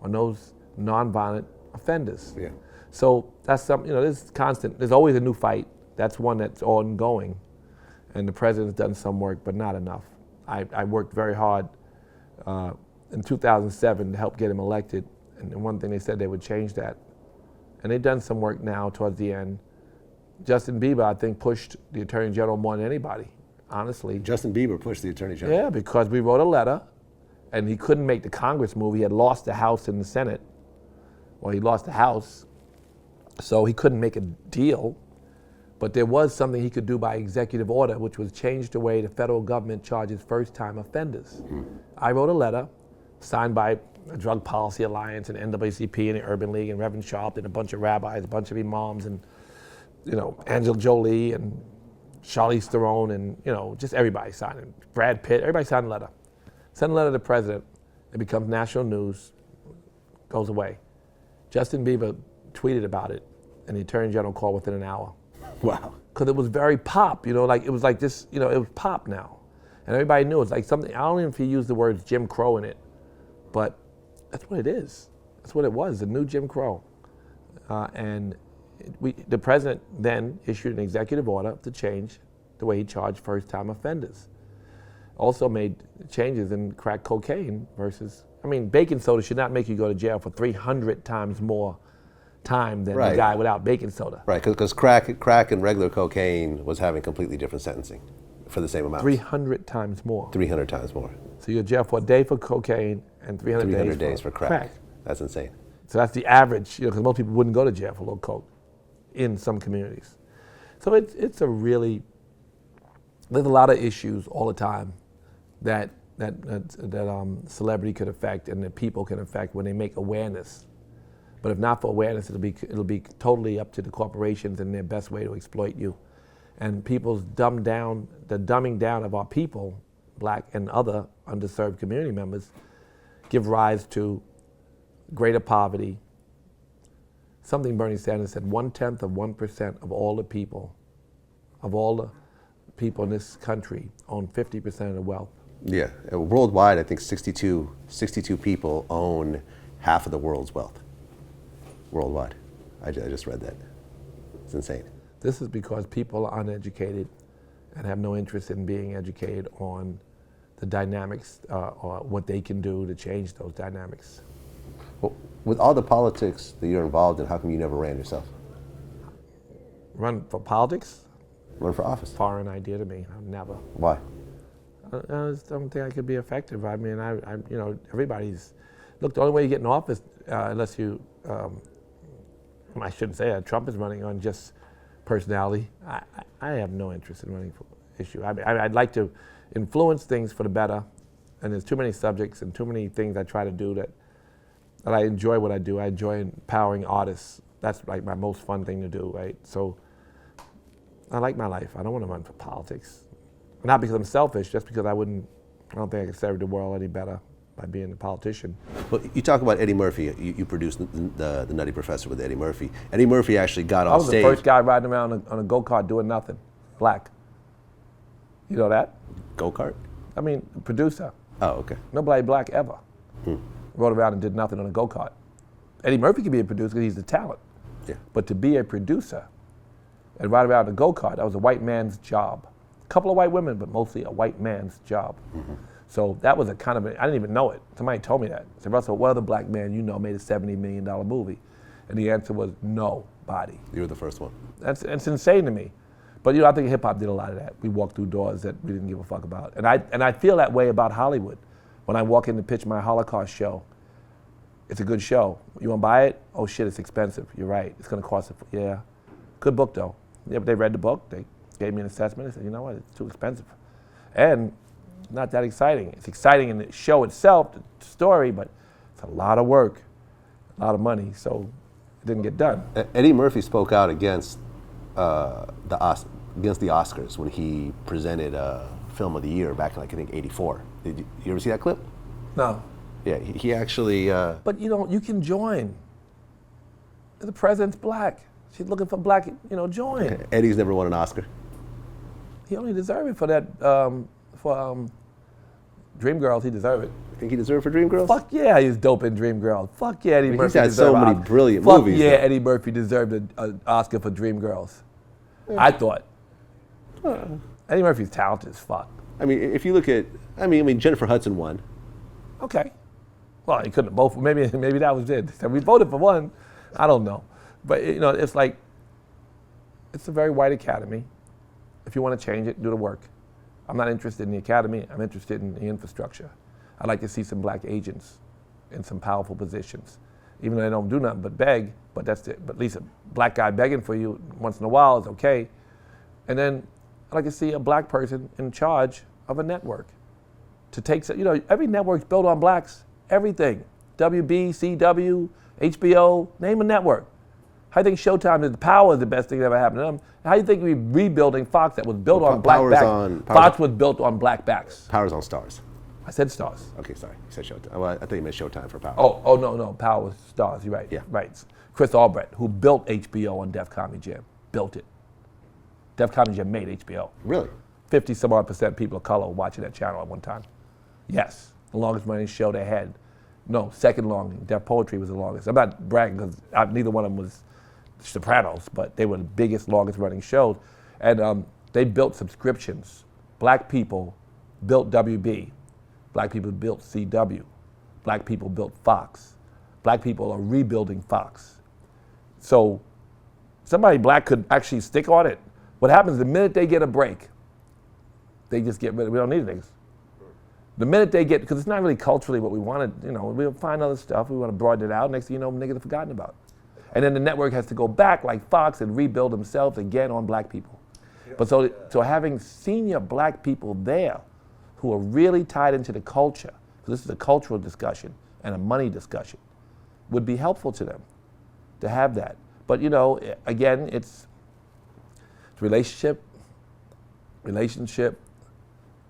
on those nonviolent offenders. Yeah. So that's something, you know, there's always a new fight. That's one that's ongoing. And the president's done some work, but not enough. I worked very hard in 2007 to help get him elected. And one thing they said they would change that. And they've done some work now towards the end. Justin Bieber, I think, pushed the Attorney General more than anybody, honestly. Justin Bieber pushed the Attorney General. Yeah, because we wrote a letter, and he couldn't make the Congress move. He had lost the House and the Senate. Well, he lost the House, so he couldn't make a deal. But there was something he could do by executive order, which was change the way the federal government charges first-time offenders. I wrote a letter signed by the Drug Policy Alliance and NAACP and the Urban League and Reverend Sharpton and a bunch of rabbis, a bunch of imams, and you know, Angela Jolie and Charlize Theron and you know, just everybody signed it. Brad Pitt, everybody signed a letter. Send a letter to the president. It becomes national news, goes away. Justin Bieber tweeted about it, and the Attorney General called within an hour. Wow. Because it was very pop, you know, like it was like this, you know, it was pop now. And everybody knew it's like something, I don't even know if he used the words Jim Crow in it, but that's what it is. That's what it was, the new Jim Crow. The president then issued an executive order to change the way he charged first-time offenders. Also made changes in crack cocaine versus, I mean, baking soda should not make you go to jail for 300 times more time than the guy without baking soda. Right, because crack and regular cocaine was having completely different sentencing For the same amount. 300 times more. 300 times more. So you're jail for a day for cocaine and 300 days for crack. That's insane. So that's the average, because most people wouldn't go to jail for a little coke in some communities. So it's a really, there's a lot of issues all the time that celebrity could affect and that people can affect when they make awareness. But if not for awareness, it'll be totally up to the corporations and their best way to exploit you. And people's the dumbing down of our people, black and other underserved community members, give rise to greater poverty. Something Bernie Sanders said, 0.1% of all the people in this country own 50% of the wealth. Yeah, worldwide, I think 62 people own half of the world's wealth. Worldwide, I just read that. It's insane. This is because people are uneducated and have no interest in being educated on the dynamics or what they can do to change those dynamics. Well, with all the politics that you're involved in, how come you never ran yourself? Run for politics? Run for office? Foreign idea to me. I've never. Why? I just don't think I could be effective. I mean, everybody's. Look, the only way you get in office, unless you, I shouldn't say that. Trump is running on just personality. I have no interest in running for issue. I'd like to influence things for the better, and there's too many subjects and too many things I try to do that I enjoy what I do. I enjoy empowering artists. That's like my most fun thing to do, right? So I like my life. I don't want to run for politics. Not because I'm selfish, just because I don't think I could serve the world any better by being a politician. Well, you talk about Eddie Murphy. You produced the Nutty Professor with Eddie Murphy. Eddie Murphy actually got on stage. I was the first guy riding around on a go-kart doing nothing, black. You know that? Go-kart? I mean, producer. Oh, okay. Nobody black ever rode around and did nothing on a go-kart. Eddie Murphy could be a producer because he's the talent. Yeah. But to be a producer and ride around a go-kart, that was a white man's job. A couple of white women, but mostly a white man's job. Mm-hmm. So that was I didn't even know it. Somebody told me that. I said, Russell, what other black man you know made a $70 million movie? And the answer was nobody. You were the first one. That's insane to me. But I think hip hop did a lot of that. We walked through doors that we didn't give a fuck about. And I feel that way about Hollywood. When I walk in to pitch my Holocaust show, it's a good show. You want to buy it? Oh shit, it's expensive. You're right. It's going to cost yeah. Good book though. Yeah, but they read the book. They gave me an assessment. They said, you know what? It's too expensive. And not that exciting. It's exciting in the show itself, the story, but it's a lot of work, a lot of money. So it didn't get done. Eddie Murphy spoke out against the Oscars when he presented Film of the Year back in, I think, '84. Did you ever see that clip? No. Yeah, he actually... But you can join. The president's black. She's looking for black, join. Okay. Eddie's never won an Oscar. He only deserved it for that, for Dreamgirls, he deserved it. You think he deserved it for Dreamgirls? Fuck yeah, he was dope in Dreamgirls. Fuck yeah, Eddie Murphy deserved it. He's had so many brilliant movies. Fuck yeah, though. Eddie Murphy deserved an Oscar for Dreamgirls. I thought. Eddie Murphy's talented as fuck. I mean, if you look at, Jennifer Hudson won. Okay. Well, he couldn't have both. Maybe that was it. So we voted for one. I don't know. But, it's like, it's a very white academy. If you want to change it, do the work. I'm not interested in the academy. I'm interested in the infrastructure. I'd like to see some black agents in some powerful positions. Even though they don't do nothing but beg, but that's it. But at least a black guy begging for you once in a while is okay. And then I'd like to see a black person in charge of a network. To take, every network's built on blacks. Everything. WB, CW, HBO, name a network. How do you think Showtime is Power is the best thing that ever happened to them? How do you think we're rebuilding Fox that was built on black backs? Fox was built on black backs. Power's on Stars. I said Stars. Okay, sorry. You said Showtime. Well, I thought you meant Showtime for Power. Oh, no. Power was Stars. You're right. Yeah. Right. Chris Albrecht, who built HBO on Def Comedy Jam, built it. Def Comedy Jam made HBO. Really? 50-some-odd% people of color were watching that channel at one time. Yes. The longest running show they had. No, second longest. Def Poetry was the longest. I'm not bragging because neither one of them was Sopranos, but they were the biggest, longest running shows. And they built subscriptions. Black people built WB. Black people built CW. Black people built Fox. Black people are rebuilding Fox. So somebody black could actually stick on it. What happens the minute they get a break, they just get rid of. We don't need niggas. The minute they get, because it's not really culturally what we wanted. We'll find other stuff. We want to broaden it out. Next thing you know, niggas are forgotten about. And then the network has to go back like Fox and rebuild themselves again on black people. But so having senior black people there who are really tied into the culture, because this is a cultural discussion and a money discussion, would be helpful to them to have that. But again, it's relationship,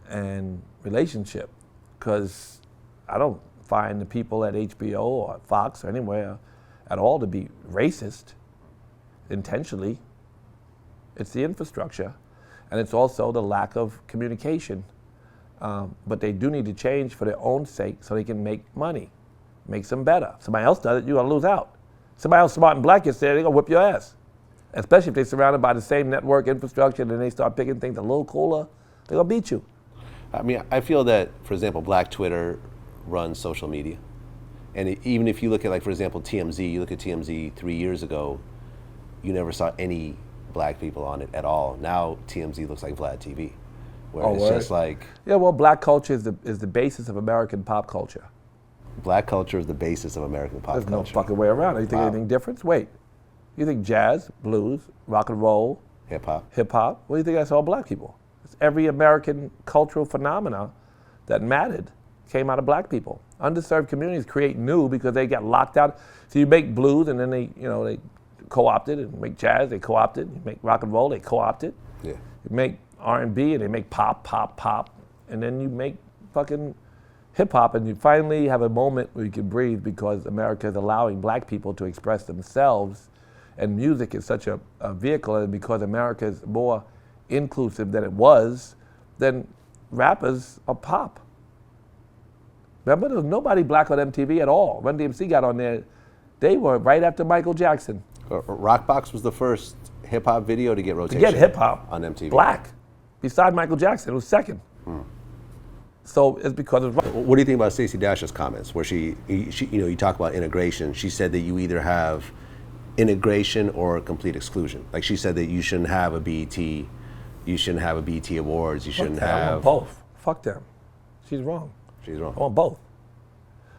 and relationship. Because I don't find the people at HBO or Fox or anywhere at all to be racist intentionally. It's the infrastructure, and it's also the lack of communication. But they do need to change for their own sake so they can make money, makes them better. Somebody else does it, you're gonna lose out. Somebody else smart and black gets there, they're gonna whip your ass. Especially if they're surrounded by the same network infrastructure and they start picking things a little cooler, they're gonna beat you. I mean, I feel that, for example, Black Twitter runs social media. And even if you look at, like, for example, TMZ, you look at TMZ 3 years ago, you never saw any black people on it at all. Now TMZ looks like Vlad TV, where it's just like... Yeah, well, black culture is the basis of American pop culture. Black culture is the basis of American pop culture. There's no fucking way around it. You think anything different? Wait. You think jazz, blues, rock and roll, hip-hop? Hip-hop? What do you think that's all black people? It's every American cultural phenomena that mattered came out of black people. Underserved communities create new because they got locked out. So you make blues and then they co-opted, and make jazz, they co-opted. You make rock and roll, they co-opted. Yeah. You make R&B and they make pop. And then you make fucking hip-hop, and you finally have a moment where you can breathe because America is allowing black people to express themselves, and music is such a vehicle, and because America is more inclusive than it was, then rappers are pop. Remember, there was nobody black on MTV at all. Run DMC got on there. They were right after Michael Jackson. Rockbox was the first hip-hop video to get rotation. To get hip-hop on MTV. Black. Beside Michael Jackson, it was second. So it's because of... What do you think about Stacey Dash's comments, where she you talk about integration. She said that you either have integration or complete exclusion. Like, she said that you shouldn't have a BET, you shouldn't have a BET Awards, you shouldn't have... I want both. Fuck them. She's wrong. She's wrong. I want both.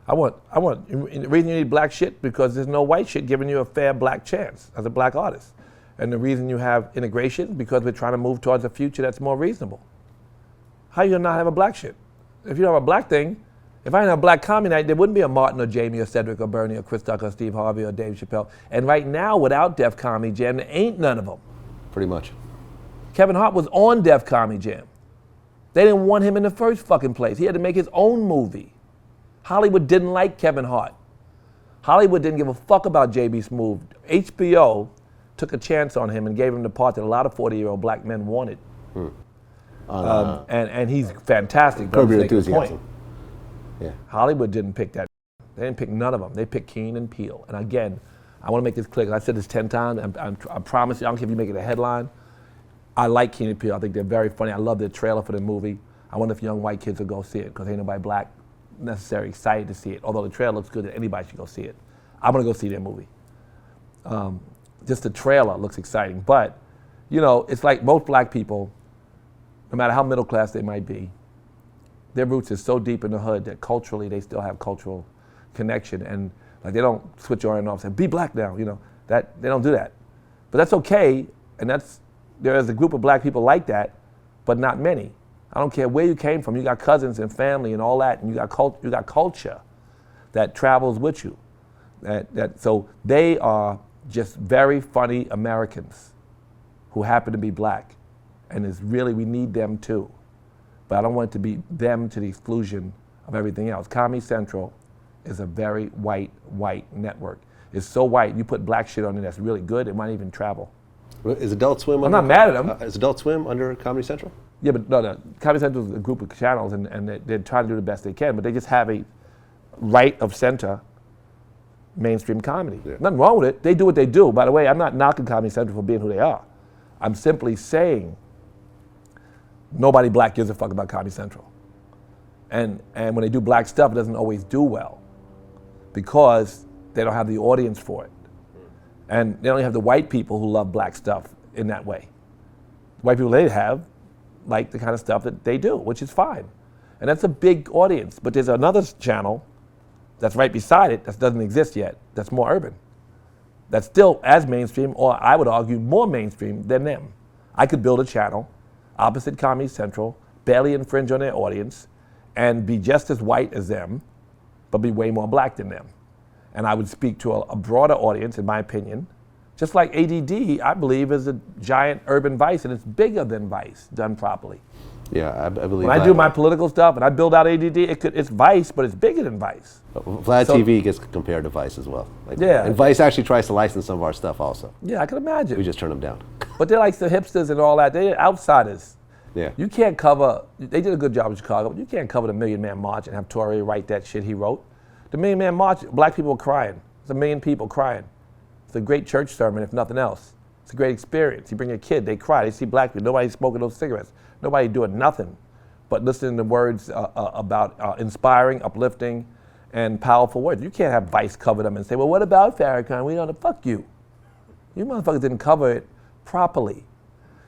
I want, the reason you need black shit, because there's no white shit giving you a fair black chance as a black artist. And the reason you have integration, because we're trying to move towards a future that's more reasonable. How you gonna not have a black shit? If you don't have a black thing, if I didn't have a black comedy night, there wouldn't be a Martin or Jamie or Cedric or Bernie or Chris Tucker or Steve Harvey or Dave Chappelle. And right now, without Def Comedy Jam, there ain't none of them. Pretty much. Kevin Hart was on Def Comedy Jam. They didn't want him in the first fucking place. He had to make his own movie. Hollywood didn't like Kevin Hart. Hollywood didn't give a fuck about J.B. Smoove. HBO took a chance on him and gave him the part that a lot of 40-year-old black men wanted. And he's fantastic. Curb Your Enthusiasm. Yeah. Hollywood didn't pick that. They didn't pick none of them. They picked Keen and Peele. And again, I want to make this clear, 'cause I said this 10 times. I promise you, I don't care if you make it a headline. I like Keen and Peele. I think they're very funny. I love their trailer for the movie. I wonder if young white kids will go see it, because ain't nobody black necessarily excited to see it. Although the trailer looks good, anybody should go see it. I'm gonna go see their movie. Just the trailer looks exciting. But, it's like most black people, no matter how middle class they might be, their roots is so deep in the hood that culturally they still have cultural connection, and like they don't switch on and off and say, be black now, that they don't do that. But that's okay, and there is a group of black people like that, but not many. I don't care where you came from, you got cousins and family and all that, and you got culture that travels with you. So they are just very funny Americans who happen to be black, and we need them too. But I don't want it to be them to the exclusion of everything else. Comedy Central is a very white network. It's so white, you put black shit on it that's really good, it might even travel. Is Adult Swim? I'm not mad at them. Is Adult Swim under Comedy Central? Yeah, but no. Comedy Central is a group of channels, and they're trying to do the best they can, but they just have a right of center mainstream comedy. Yeah. Nothing wrong with it. They do what they do. By the way, I'm not knocking Comedy Central for being who they are. I'm simply saying nobody black gives a fuck about Comedy Central. And when they do black stuff, it doesn't always do well because they don't have the audience for it. And they only have the white people who love black stuff in that way. White people they have, like the kind of stuff that they do, which is fine. And that's a big audience. But there's another channel that's right beside it that doesn't exist yet, that's more urban. That's still as mainstream, or I would argue more mainstream than them. I could build a channel opposite Comedy Central, barely infringe on their audience, and be just as white as them, but be way more black than them. And I would speak to a broader audience, in my opinion. Just like ADD, I believe, is a giant urban vice, and it's bigger than Vice, done properly. Yeah, I believe when I do my political stuff and I build out ADD, it's Vice, but it's bigger than Vice. Vlad TV gets compared to Vice as well. Yeah. And Vice actually tries to license some of our stuff also. Yeah, I can imagine. We just turn them down. But they're like the hipsters and all that. They're outsiders. Yeah. You can't cover, they did a good job in Chicago, but you can't cover the Million Man March and have Torre write that shit he wrote. The Million Man March, black people were crying. It's 1 million people crying. It's a great church sermon, if nothing else. It's a great experience. You bring a kid, they cry, they see black people, nobody smoking those cigarettes, nobody doing nothing but listening to words about inspiring, uplifting, and powerful words. You can't have Vice cover them and say, well, what about Farrakhan? We don't know, fuck you. You motherfuckers didn't cover it properly.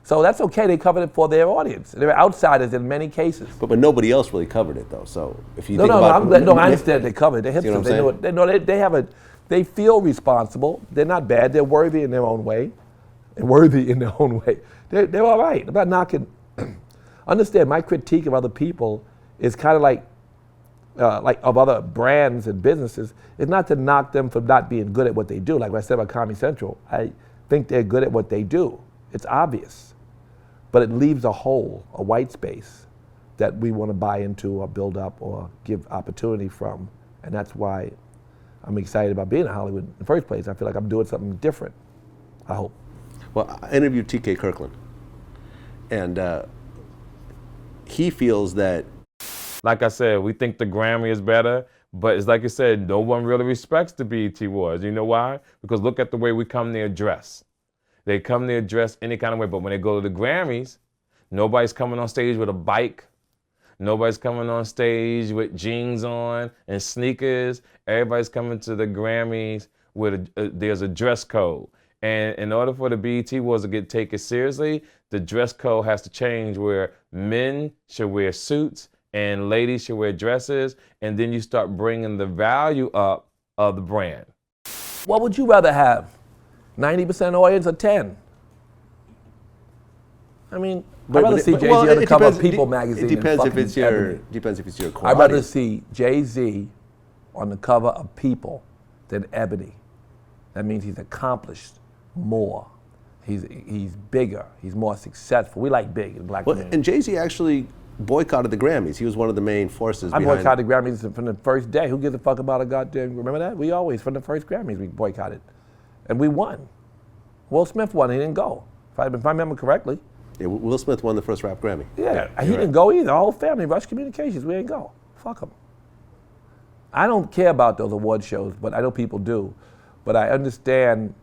So that's okay, they covered it for their audience. They're outsiders in many cases. But nobody else really covered it though, so if you No, think no, about no, I understand they covered it. They're hipsters, See what I'm saying? they know they feel responsible. They're not bad, they're worthy in their own way. They're worthy in their own way. They're all right. I'm not knocking. Understand, my critique of other people is kind of like of other brands and businesses. It's not to knock them for not being good at what they do. Like what I said about Comedy Central, I think they're good at what they do. It's obvious. But it leaves a hole, a white space, that we want to buy into or build up or give opportunity from. And that's why I'm excited about being in Hollywood in the first place. I feel like I'm doing something different, I hope. Well, I interviewed T.K. Kirkland, and he feels that, like I said, we think the Grammy is better, but it's like you said, no one really respects the BET Awards. You know why? Because look at the way we come there dressed. They come there dressed any kind of way, but when they go to the Grammys, nobody's coming on stage with a bike. Nobody's coming on stage with jeans on and sneakers. Everybody's coming to the Grammys with there's a dress code. And in order for the BET Awards to get taken seriously, the dress code has to change where men should wear suits and ladies should wear dresses, and then you start bringing the value up of the brand. What would you rather have? 90% audience or 10? I mean, I'd rather see Jay-Z on the cover of People magazine. It depends if it's your core I'd rather audience. see Jay-Z on the cover of People than Ebony. That means he's accomplished more. He's bigger. He's more successful. We like big in the black community. And Jay-Z actually boycotted the Grammys. He was one of the main forces I behind. boycotted Grammys from the first day. Who gives a fuck about a goddamn? Remember that? We always, from the first Grammys, we boycotted, and we won. Will Smith won. He didn't go. If I remember correctly. Yeah, Will Smith won the first rap Grammy. Yeah, he didn't go either. The whole family, Rush Communications, we didn't go. Fuck them. I don't care about those award shows, but I know people do. But I understand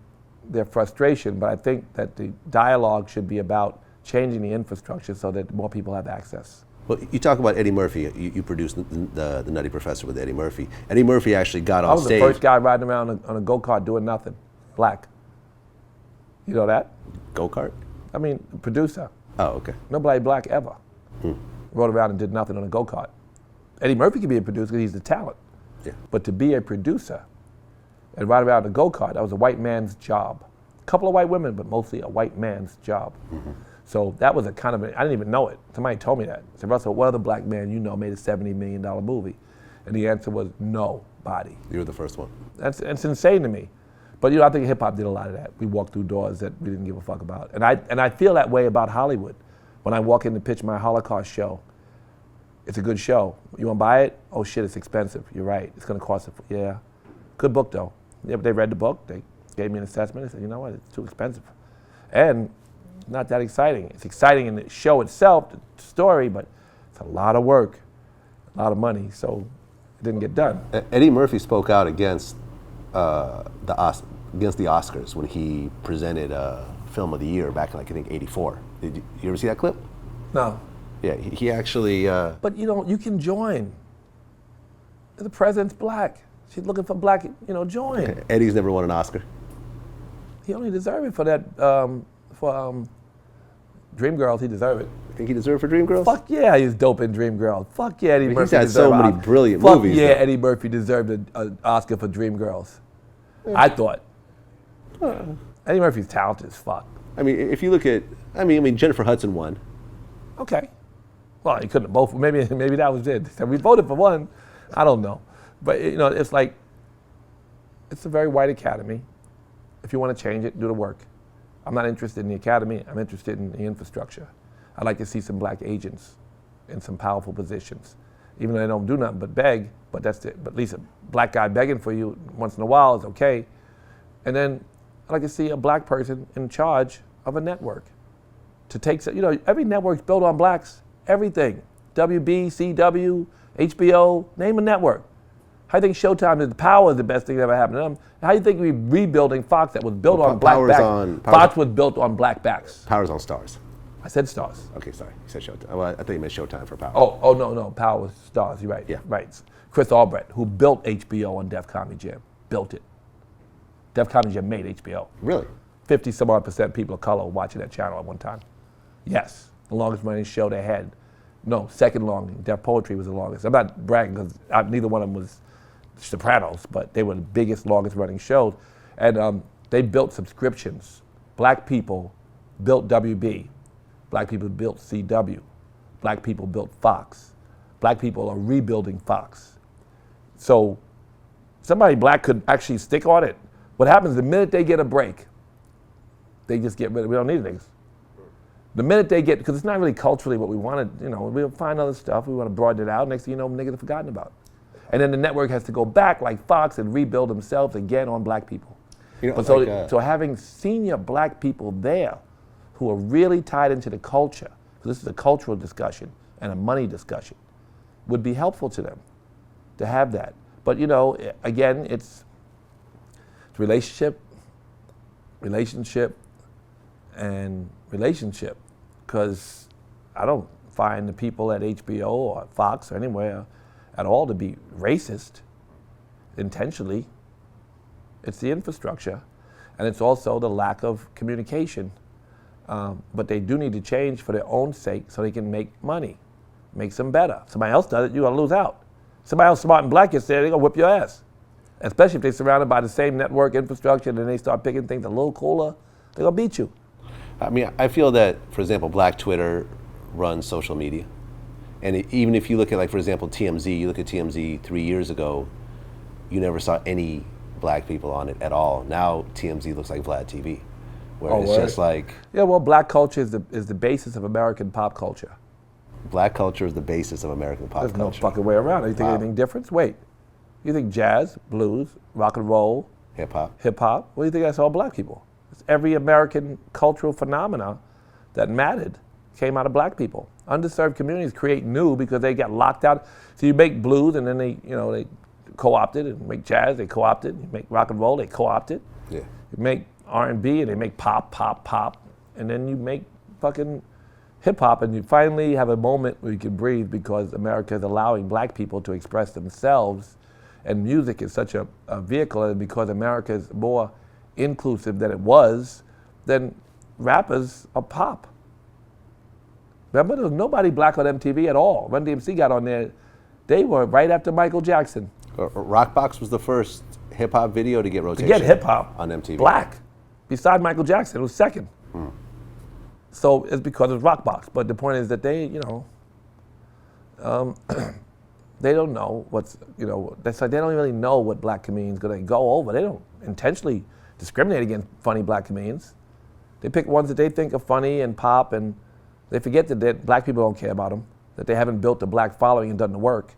their frustration, but I think that the dialogue should be about changing the infrastructure so that more people have access. Well, you talk about Eddie Murphy. You produced the Nutty Professor with Eddie Murphy. Eddie Murphy actually got on stage. I was the first guy riding around on a go-kart doing nothing. Black. You know that? Go-kart? I mean, producer. Oh, okay. Nobody black ever. Rode around and did nothing on a go-kart. Eddie Murphy could be a producer because he's the talent. Yeah. But to be a producer and ride around a go-kart, that was a white man's job. A couple of white women, but mostly a white man's job. So that was a kind of, I didn't even know it. Somebody told me that. I said, Russell, what other black man you know made a $70 million movie? And the answer was nobody. You were the first one. That's insane to me. But I think hip hop did a lot of that. We walked through doors that we didn't give a fuck about. And I feel that way about Hollywood. When I walk in to pitch my Holocaust show, it's a good show. You want to buy it? Oh shit, it's expensive. You're right. It's going to cost yeah. Good book though. Yeah, but they read the book. They gave me an assessment. They said, you know what? It's too expensive. And not that exciting. It's exciting in the show itself, the story, but it's a lot of work, a lot of money. So it didn't get done. Eddie Murphy spoke out against the Oscars when he presented Film of the Year back in, like, I think, '84. Did you ever see that clip? No. Yeah, he actually. But you can join. The president's black. She's looking for black. Join. Eddie's never won an Oscar. He only deserved it for that. Dreamgirls, he deserved it. You think he deserved for Dreamgirls? Fuck yeah, he was dope in Dreamgirls. Fuck yeah, Eddie Murphy He's had deserved so many an Oscar. brilliant Fuck movies. yeah, though. Eddie Murphy deserved an Oscar for Dreamgirls. I thought. Eddie Murphy's talented as fuck. I mean, if you look at, I mean, Jennifer Hudson won. Okay. Well, he couldn't have both. Maybe that was it. We voted for one. I don't know. But, it's like, it's a very white academy. If you want to change it, do the work. I'm not interested in the academy. I'm interested in the infrastructure. I'd like to see some black agents in some powerful positions. Even though they don't do nothing but beg, but that's it. But at least a black guy begging for you once in a while is okay. And then I'd like to see a black person in charge of a network. To take, every network's built on blacks. Everything. WB, CW, HBO, name a network. How do you think Showtime is the power is the best thing that ever happened to them? How do you think we're rebuilding Fox that was built on black backs? Fox was built on black backs. Power's on Stars. I said Stars. Okay, sorry. You said Showtime. Well, I thought you meant Showtime for Power. Oh, no. Power was Stars. You're right. Yeah. Right. Chris Albrecht, who built HBO on Def Comedy Jam, built it. Def Comedy Jam made HBO. Really? 50 some odd % people of color watching that channel at one time. Yes, the longest running show they had. No, second longest. Def Poetry was the longest. I'm not bragging because neither one of them was Sopranos, but they were the biggest, longest running shows. And they built subscriptions. Black people built WB. Black people built CW. Black people built Fox. Black people are rebuilding Fox. So somebody black could actually stick on it. What happens the minute they get a break, they just get rid of it. We don't need things. The minute they get, because it's not really culturally what we wanted, we'll find other stuff, we want to broaden it out, next thing you know, niggas are forgotten about. And then the network has to go back like Fox and rebuild themselves again on black people. So having senior black people there who are really tied into the culture, because this is a cultural discussion and a money discussion, would be helpful to them to have that. But again, it's relationship, because I don't find the people at HBO or Fox or anywhere at all to be racist intentionally. It's the infrastructure, and it's also the lack of communication. But they do need to change for their own sake so they can make money, makes them better. Somebody else does it, you're gonna lose out. Somebody else smart and black gets there, they're gonna whip your ass. Especially if they're surrounded by the same network infrastructure and then they start picking things a little cooler, they're gonna beat you. I mean, I feel that, for example, Black Twitter runs social media. And even if you look at, for example, TMZ, you look at TMZ 3 years ago, you never saw any black people on it at all. Now TMZ looks like Vlad TV, where it's just like... Yeah, well, black culture is the basis of American pop culture. Black culture is the basis of American pop culture. There's no fucking way around it. You think anything different? Wait. You think jazz, blues, rock and roll, hip-hop? Hip-hop? What do you think that's all black people? It's every American cultural phenomena that mattered came out of black people. Underserved communities create new because they got locked out. So you make blues and then they co-opted, and make jazz, they co-opted. You make rock and roll, they co-opted. Yeah. You make R&B and they make pop. And then you make fucking hip-hop, and you finally have a moment where you can breathe because America is allowing black people to express themselves, and music is such a vehicle, and because America is more inclusive than it was, then rappers are pop. Remember, there was nobody black on MTV at all. Run DMC got on there. They were right after Michael Jackson. Rockbox was the first hip-hop video to get rotation. To get hip-hop on MTV. Black. Beside Michael Jackson, it was second. So it's because of Rockbox. But the point is that they, they don't know what's, that's like they don't really know what black comedians going to go over. They don't intentionally discriminate against funny black comedians. They pick ones that they think are funny and pop, and they forget that black people don't care about them, that they haven't built the black following and done the work.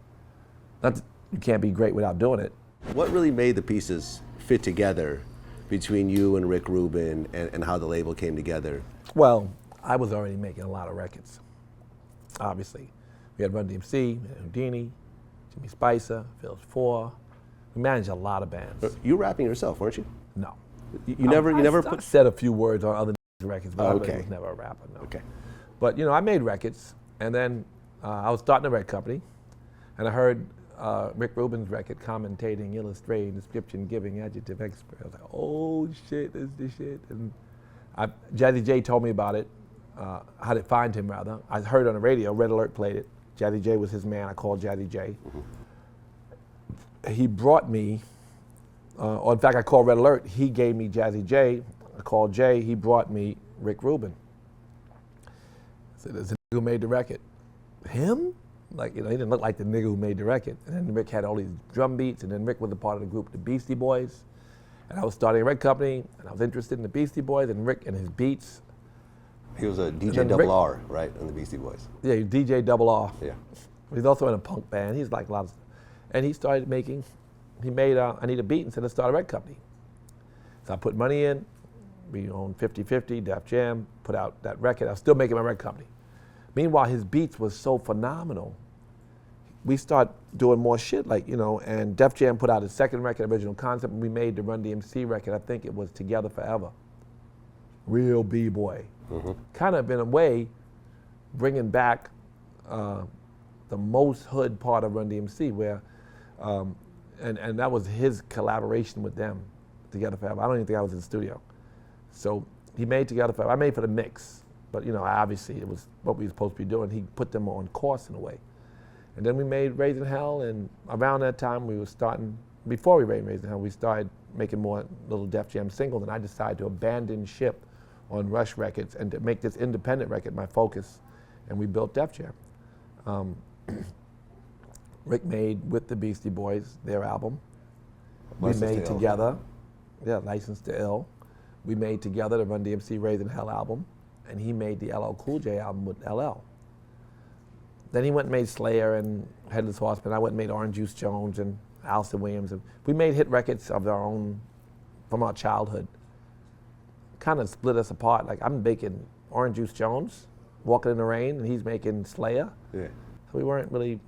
Not that you can't be great without doing it. What really made the pieces fit together between you and Rick Rubin and how the label came together? Well, I was already making a lot of records, obviously. We had Run DMC, we had Houdini, Jimmy Spicer, Phil's 4. We managed a lot of bands. You were rapping yourself, weren't you? No. I said a few words on other records, but I was never a rapper, no. Okay. But I made records, and then I was starting a record company, and I heard Rick Rubin's record, commentating, illustrating, description, giving, adjective, expert. I was like, oh shit, this is the shit. And Jazzy J told me about it, how to find him rather. I heard on the radio, Red Alert played it. Jazzy J was his man. I called Jazzy J. He brought me, or in fact, I called Red Alert. He gave me Jazzy J. I called Jay. He brought me Rick Rubin. I said, "There's a nigga who made the record." Him? Like, he didn't look like the nigga who made the record. And then Rick had all these drum beats, and then Rick was a part of the group, the Beastie Boys. And I was starting a record company, and I was interested in the Beastie Boys and Rick and his beats. He was a DJ Double R, right, in the Beastie Boys. Yeah, he DJ Double R. Yeah. He's also in a punk band. He's like a lot of, and he started making. He made I Need a Beat and said, "Let's start a record company." So I put money in. We owned 50/50. Def Jam put out that record. I was still making my record company. Meanwhile, his beats was so phenomenal. We start doing more shit, like, and Def Jam put out his second record, Original Concept, and we made the Run DMC record. I think it was Together Forever. Real B-boy. Kind of in a way, bringing back the most hood part of Run DMC, where, and that was his collaboration with them, Together Forever. I don't even think I was in the studio. So he made Together Forever. I made for the mix, but obviously it was what we were supposed to be doing. He put them on course in a way. And then we made Raising Hell, and around that time we were starting, before we made Raising Hell, we started making more little Def Jam singles, and I decided to abandon ship on Rush Records and to make this independent record my focus, and we built Def Jam. Rick made with the Beastie Boys their album. We made together, License to Ill. We made together the Run DMC Raising Hell album, and he made the LL Cool J album with LL. Then he went and made Slayer and Headless Horseman. I went and made Orange Juice Jones and Alston Williams. And we made hit records of our own, from our childhood. Kind of split us apart. Like, I'm making Orange Juice Jones, Walking in the Rain, and he's making Slayer. Yeah. So we weren't really,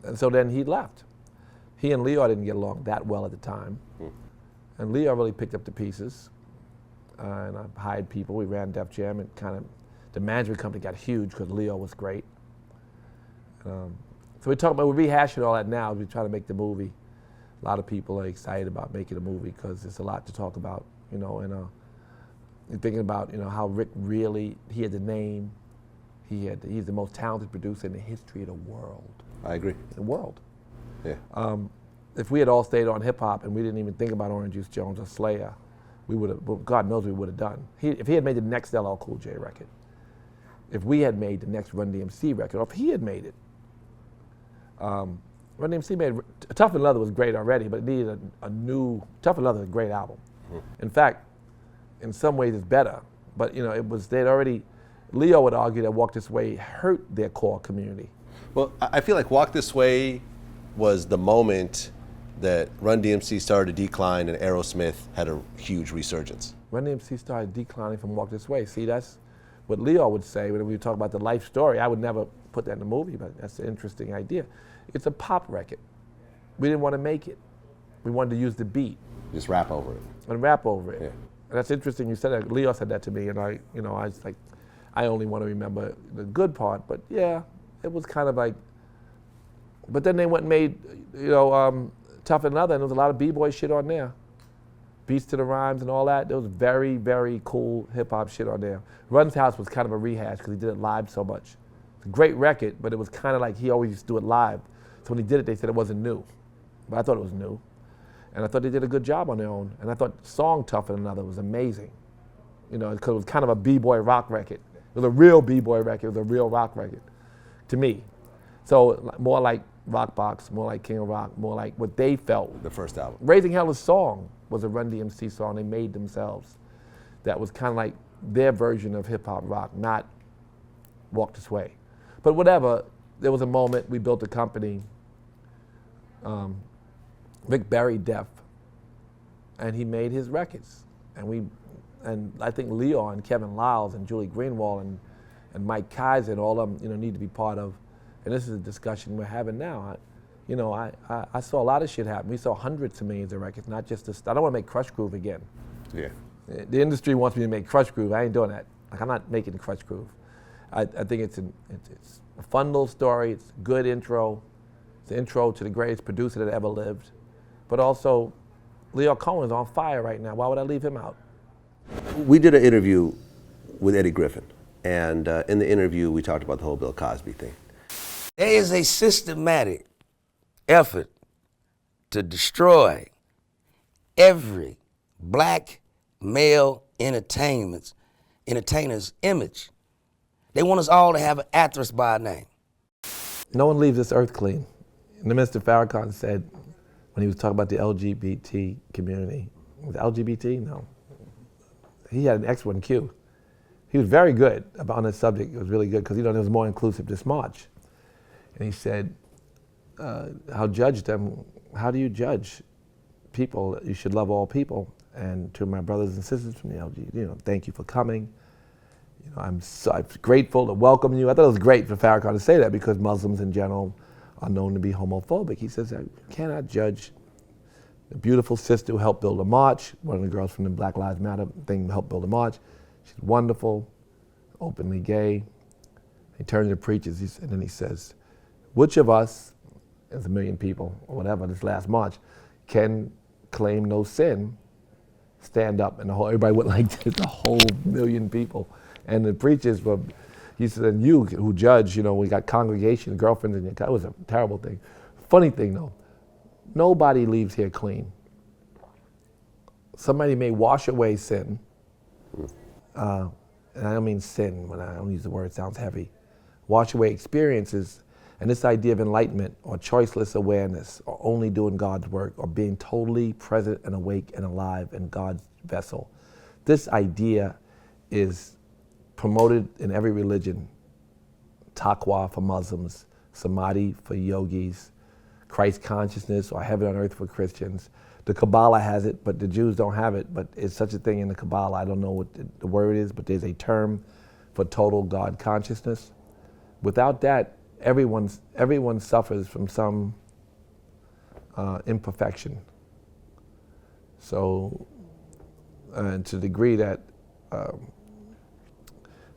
and so then he left. He and Leo didn't get along that well at the time. And Leo really picked up the pieces. And I hired people. We ran Def Jam, and kind of, the management company got huge because Leo was great. So we're rehashing all that now. We're trying to make the movie. A lot of people are excited about making a movie because there's a lot to talk about, and you're thinking about, how Rick really, he had the name, he's the most talented producer in the history of the world. I agree. The world. Yeah. If we had all stayed on hip hop and we didn't even think about Orange Juice Jones or Slayer, we would have, well, God knows we would have done. If he had made the next LL Cool J record, if we had made the next Run DMC record, or if he had made it, Run DMC made, Tough and Leather was great already, but it needed a new, Tough and Leather is a great album. In fact, in some ways it's better, but they'd already, Leo would argue that Walk This Way hurt their core community. Well, I feel like Walk This Way was the moment that Run DMC started to decline and Aerosmith had a huge resurgence. Run DMC started declining from Walk This Way. See, that's what Leo would say when we talk about the life story. I would never put that in the movie, but that's an interesting idea. It's a pop record. We didn't want to make it. We wanted to use the beat. Just rap over it. And rap over it. Yeah. And that's interesting you said that. Leo said that to me, and I was like, I only want to remember the good part, but yeah, it was kind of like, but then they went and made, Tough and Leather, and there was a lot of B-boy shit on there. Beats to the Rhymes and all that. There was very, very cool hip-hop shit on there. Run's House was kind of a rehash because he did it live so much. It's a great record, but it was kind of like he always used to do it live. So when he did it, they said it wasn't new. But I thought it was new. And I thought they did a good job on their own. And I thought the song Tough and Leather was amazing. Because it was kind of a B-boy rock record. It was a real B-boy record. It was a real rock record, to me. So more like Rock Box, more like King of Rock, more like what they felt. The first album. Raising Hell, the song, was a Run DMC song they made themselves. That was kind of like their version of hip hop rock, not Walk This Way. But whatever, there was a moment, we built a company. Rick buried Def, and he made his records. And I think Leo and Kevin Lyles and Julie Greenwald and Mike Kaiser and all of them, need to be part of. And this is a discussion we're having now. I saw a lot of shit happen. We saw hundreds of millions of records, not just this. I don't want to make Crush Groove again. Yeah. The industry wants me to make Crush Groove. I ain't doing that. Like, I'm not making Crush Groove. I think it's a fun little story. It's a good intro. It's an intro to the greatest producer that ever lived. But also, Leo Cohen's on fire right now. Why would I leave him out? We did an interview with Eddie Griffin, And in the interview, we talked about the whole Bill Cosby thing. There is a systematic effort to destroy every black male entertainer's image. They want us all to have an actress by a name. No one leaves this earth clean. And Mr. Farrakhan said, when he was talking about the LGBT community, was it LGBT? No. He had an excellent cue. He was very good on this subject. It was really good because it was more inclusive this March. And he said, how judge them? How do you judge people? You should love all people. And to my brothers and sisters from the LGBT, thank you for coming. I'm grateful to welcome you. I thought it was great for Farrakhan to say that because Muslims in general are known to be homophobic. He says, I cannot judge the beautiful sister who helped build a march. One of the girls from the Black Lives Matter thing helped build a march. She's wonderful, openly gay. He turns to the preachers and then he says, which of us, as 1 million people or whatever, this last march, can claim no sin, stand up? And everybody went like this, the whole 1 million people. And the preachers were, he said, and you who judge, we got congregation, girlfriends, and that was a terrible thing. Funny thing though, nobody leaves here clean. Somebody may wash away sin, and I don't mean sin when I don't use the word, it sounds heavy. Wash away experiences, and this idea of enlightenment or choiceless awareness or only doing God's work or being totally present and awake and alive in God's vessel. This idea is promoted in every religion. Taqwa for Muslims, Samadhi for yogis, Christ consciousness or heaven on earth for Christians. The Kabbalah has it, but the Jews don't have it, but it's such a thing in the Kabbalah. I don't know what the word is, but there's a term for total God consciousness. Without that, everyone suffers from some imperfection. So, to the degree that an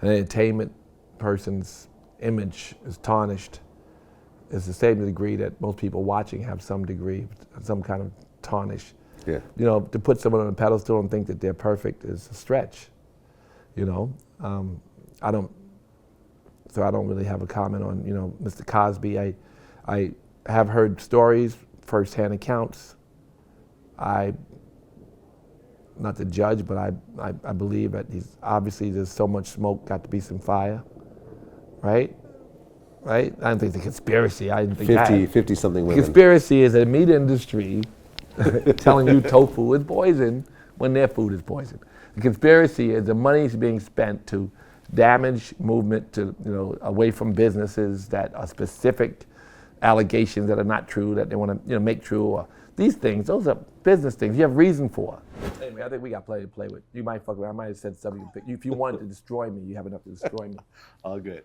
entertainment person's image is tarnished, is the same degree that most people watching have some degree, some kind of tarnish. Yeah. To put someone on a pedestal and think that they're perfect is a stretch. So I don't really have a comment on, Mr. Cosby. I have heard stories, firsthand accounts. Not to judge, but I believe that obviously there's so much smoke, got to be some fire, right? Right? I don't think it's a conspiracy. I didn't think 50 something the women. conspiracy is a meat industry telling you tofu is poison when their food is poison. The conspiracy is the money is being spent to damage movement to away from businesses that are specific allegations that are not true that they want to make true. Or these things, those are business things you have reason for. Anyway, I think we got plenty to play with. You might fuck around. I might have said something. If you wanted to destroy me, you have enough to destroy me. All good.